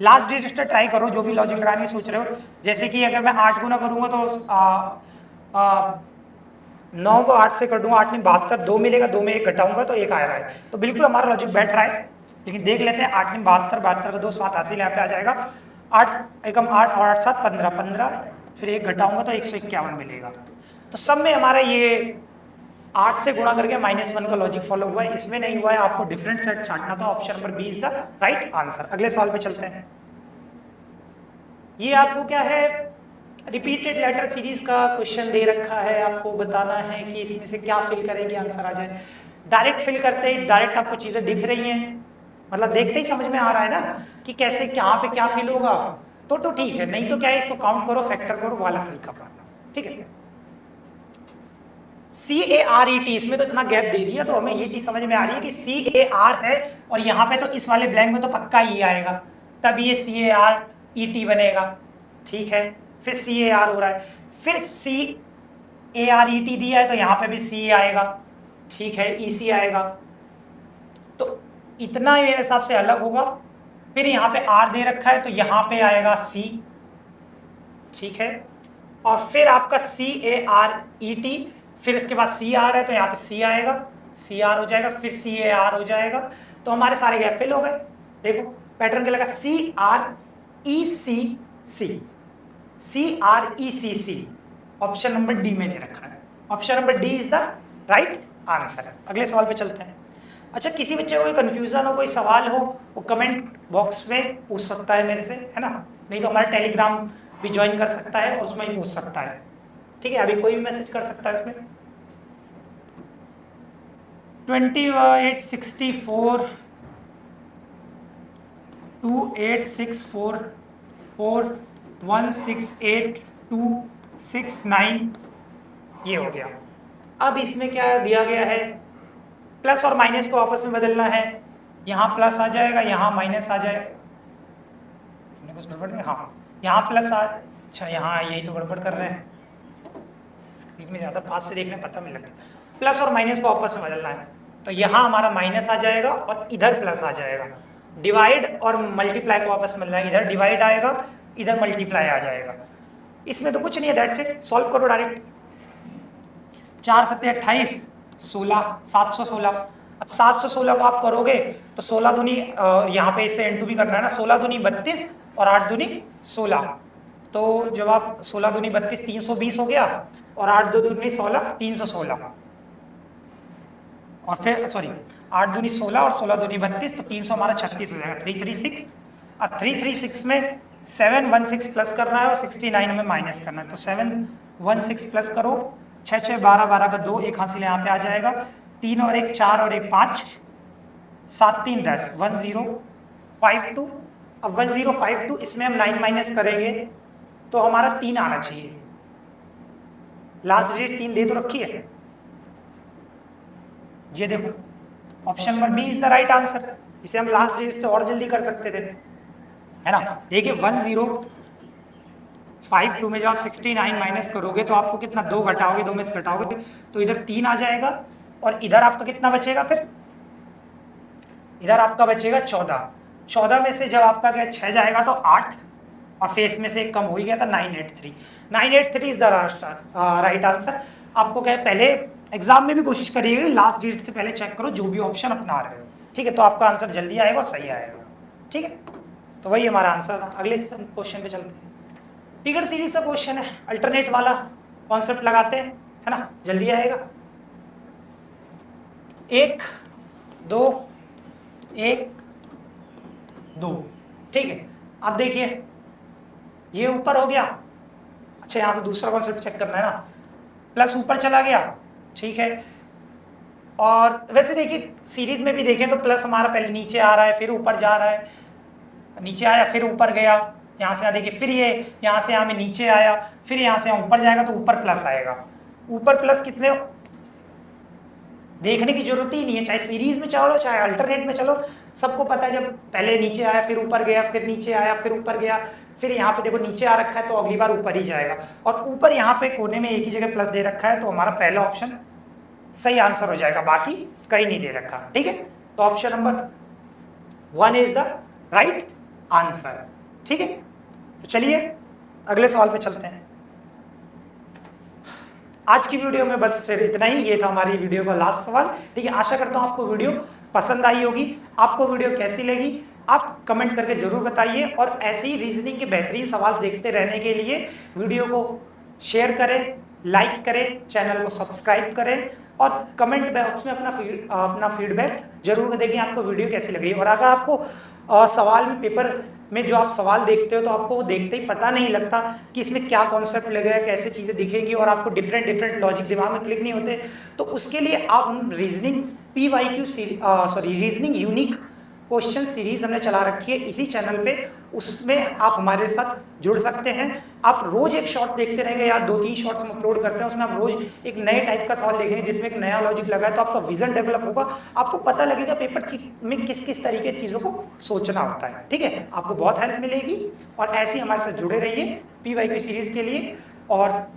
लास्ट रजिस्टर ट्राई करो, जो भी लॉजिक लगाने सोच रहे हो। जैसे कि अगर मैं 8 गुना करूंगा तो 9 को 8 से कर दूंगा, 8 में 72, 2 मिलेगा, 2 में 1 घटाऊंगा तो 1 आएगा, तो बिल्कुल हमारा लॉजिक बैठ रहा है। लेकिन देख लेते हैं, 8 में 72, 72 का 2 7 हासिल यहाँ पे आ जाएगा, 8 एकम 8 और 8 7 15, 15 फिर 1 घटाऊंगा तो 151 मिलेगा। तो सब में हमारा ये 8 से गुणा करके -1 का लॉजिक फॉलो हुआ है, इसमें नहीं हुआ है। आपको डिफरेंट सेट छांटना था, option number b is the right answer. अगले सवाल पे चलते हैं। ये आपको क्या है, रिपीटेड लेटर सीरीज का क्वेश्चन दे रखा है, आपको बताना है कि इसमें से क्या फिल करेंगे आंसर आ जाए। डायरेक्ट फिल करते ही डायरेक्ट आपको चीजें दिख रही हैं, मतलब देखते ही समझ में आ रहा है ना कि कैसे कहाँ पे क्या फिल होगा, तो ठीक है, नहीं तो क्या है, इसको काउंट करो, फैक्टर करो, वाला तरीका अपनाना, ठीक है। CARET, इसमें तो इतना गैप दे दिया तो हमें ये चीज समझ में आ रही है कि CAR है, और यहाँ पे तो इस वाले ब्लैंक में तो पक्का ई आएगा, तब ये CARET बनेगा, ठीक है। फिर CAR हो रहा है, फिर CARET दिया है तो यहाँ पे भी C आएगा, ठीक है, EC आएगा, तो इतना मेरे हिसाब से अलग होगा। फिर यहाँ पे R दे रखा है तो यहाँ पे आएगा C, ठीक है, और फिर आपका CARET, फिर इसके बाद CR है तो यहाँ पे C आएगा, CR हो जाएगा, फिर CAR हो जाएगा, तो हमारे सारे गैप फिल हो गए। देखो पैटर्न क्या लगा, CRECC, ऑप्शन नंबर डी में दे रखा है, option number D is the right answer. अगले सवाल पे चलते हैं। अच्छा, किसी बच्चे को कोई कंफ्यूजन हो, कोई सवाल हो, वो कमेंट बॉक्स में पूछ सकता है मेरे से, है ना, नहीं तो हमारा टेलीग्राम भी ज्वाइन कर सकता है, उसमें ही पूछ सकता है, ठीक है, अभी कोई भी मैसेज कर सकता है उसमें। 2864 2864 4168 ये हो गया। अब इसमें क्या दिया गया है, प्लस और माइनस को आपस में बदलना है, यहाँ प्लस आ जाएगा, यहाँ माइनस आ जाएगा, कुछ गड़बड़ है, हाँ यहाँ प्लस अच्छा यहाँ यही तो गड़बड़ कर रहे हैं, स्क्रीन में ज़्यादा पास से देखने पता नहीं लगता। प्लस और माइनस को आपस में बदलना है, तो यहाँ हमारा माइनस आ जाएगा और इधर प्लस आ जाएगा, डिवाइड और मल्टीप्लाई को आपस में मिलाएंगे, इधर डिवाइड आएगा इधर मल्टीप्लाई आ जाएगा। इसमें तो कुछ नहीं है, दैट्स इट, सॉल्व करो डायरेक्ट। 4 7 28 16 716। अब 716 को आप करोगे तो 16 दूनी यहाँ पे इससे n2 भी करना है ना, 16 दूनी 32 और 8 दूनी 16। तो जब आप 16 दूनी 32 320 हो गया और 8 दूनी 16 316। और फिर सॉरी 8 दूनी 16 और 16 दूनी 32 तो 300 हमारा 36 हो जाएगा 336। अब 336 में 716 प्लस करना है और 69 में माइनस करना है, तो 716 प्लस करो, 6 6 12 12 का 2, एक हासिल यहाँ पे आ जाएगा, 3 और 1 4 और 1 5, 7 3 10 1052। अब 1052 इसमें हम 9 माइनस करेंगे तो हमारा 3 आना चाहिए, लास्ट डिजिट 3 दे तो रखी है, ये देखो option number b is the right answer. इसे हम लास्ट डिजिट से और जल्दी कर सकते थे, है ना। देखिए 1052 में जब आप 69 माइनस करोगे तो आपको कितना, 2 घटाओगे, 2 में से घटाओगे तो इधर 3 आ जाएगा और इधर आपका कितना बचेगा, फिर इधर आपका बचेगा 14। 14 में से जब आपका क्या 6 जाएगा तो 8 और फेस में से एक कम हो ही गया था 983। 983 इज द राइट आंसर। आपको क्या है, पहले एग्जाम में भी कोशिश करिएगा लास्ट डिजिट से पहले चेक करो जो भी ऑप्शन अपना रहे हो, ठीक है, तो आपका आंसर जल्दी आएगा और सही आएगा, ठीक है। तो वही हमारा आंसर था। अगले क्वेश्चन पे चलते हैं। फिगर सीरीज का क्वेश्चन है, अल्टरनेट वाला कॉन्सेप्ट लगाते हैं, है ना, जल्दी आएगा। 1 2 1 2, ठीक है। अब देखिए ये ऊपर हो गया, अच्छा यहाँ से दूसरा कॉन्सेप्ट चेक करना है ना, प्लस ऊपर चला गया, ठीक है। और वैसे देखिए सीरीज में भी देखें तो प्लस हमारा पहले नीचे आ रहा है फिर ऊपर जा रहा है, नीचे आया फिर ऊपर गया, यहाँ से देखिए फिर ये यहाँ से यहाँ में नीचे आया, फिर यहाँ से यहाँ ऊपर जाएगा तो ऊपर प्लस आएगा। ऊपर प्लस कितने देखने की जरूरत ही नहीं है, चाहे सीरीज में चलो चाहे अल्टरनेट में चलो, सबको पता है जब पहले नीचे आया फिर ऊपर गया फिर नीचे आया फिर ऊपर गया, फिर यहाँ पे देखो नीचे आ रखा है तो अगली बार ऊपर ही जाएगा, और ऊपर यहाँ पे कोने में एक ही जगह प्लस दे रखा है तो हमारा पहला ऑप्शन सही आंसर हो जाएगा, बाकी कहीं नहीं दे रखा, ठीक है। तो option number 1 is the right answer, ठीक है। तो चलिए अगले सवाल पे चलते हैं। आज की वीडियो में बस फिर इतना ही, ये था हमारी वीडियो का लास्ट सवाल, ठीक है। आशा करता हूँ आपको वीडियो पसंद आई होगी। आपको वीडियो कैसी लगी आप कमेंट करके जरूर बताइए, और ऐसे ही रीजनिंग के बेहतरीन सवाल देखते रहने के लिए वीडियो को शेयर करें, लाइक करें, चैनल को सब्सक्राइब करें, और कमेंट बॉक्स में अपना फीडबैक जरूर दें कि आपको वीडियो कैसी लगी। और अगर आपको सवाल में पेपर में जो आप सवाल देखते हो तो आपको वो देखते ही पता नहीं लगता कि इसमें क्या कॉन्सेप्ट लगेगा, कैसे चीज़ें दिखेंगी, और आपको डिफरेंट लॉजिक दिमाग में क्लिक नहीं होते, तो उसके लिए आप हम reasoning reasoning unique question series हमने चला रखी है इसी चैनल पे, उसमें आप हमारे साथ जुड़ सकते हैं। आप रोज एक शॉर्ट देखते रहेंगे या 2-3 शॉर्ट्स हम अपलोड करते हैं, उसमें आप रोज एक नए टाइप का सवाल देखेंगे जिसमें एक नया लॉजिक लगा है, तो आपका विजन डेवलप होगा, आपको पता लगेगा पेपर में किस किस तरीके से चीज़ों को सोचना होता है, ठीक है। आपको बहुत हेल्प मिलेगी, और ऐसे ही हमारे साथ जुड़े रहिए PYQ सीरीज के लिए और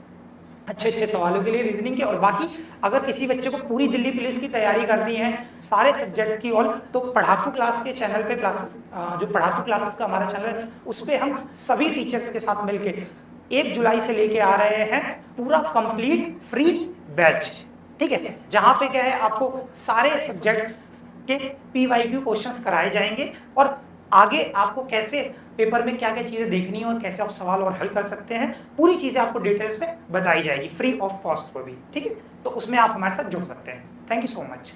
अच्छे सवालों के लिए रीजनिंग के। और बाकी अगर किसी बच्चे को पूरी दिल्ली पुलिस की तैयारी करनी है सारे सब्जेक्ट्स की, और तो पढ़ाकू क्लास के चैनल पे क्लासेस, जो पढ़ाकू क्लासेस का हमारा चैनल है उस पर हम सभी टीचर्स के साथ मिलके 1 जुलाई से लेके आ रहे हैं पूरा कंप्लीट फ्री बैच, ठीक है, जहाँ पे क्या है आपको सारे सब्जेक्ट्स के PYQ क्वेश्चंस कराए जाएंगे, और आगे आपको कैसे पेपर में क्या क्या चीज़ें देखनी है और कैसे आप सवाल और हल कर सकते हैं, पूरी चीज़ें आपको डिटेल्स में बताई जाएगी फ्री ऑफ कॉस्ट को भी, ठीक है। तो उसमें आप हमारे साथ जुड़ सकते हैं। Thank you so much.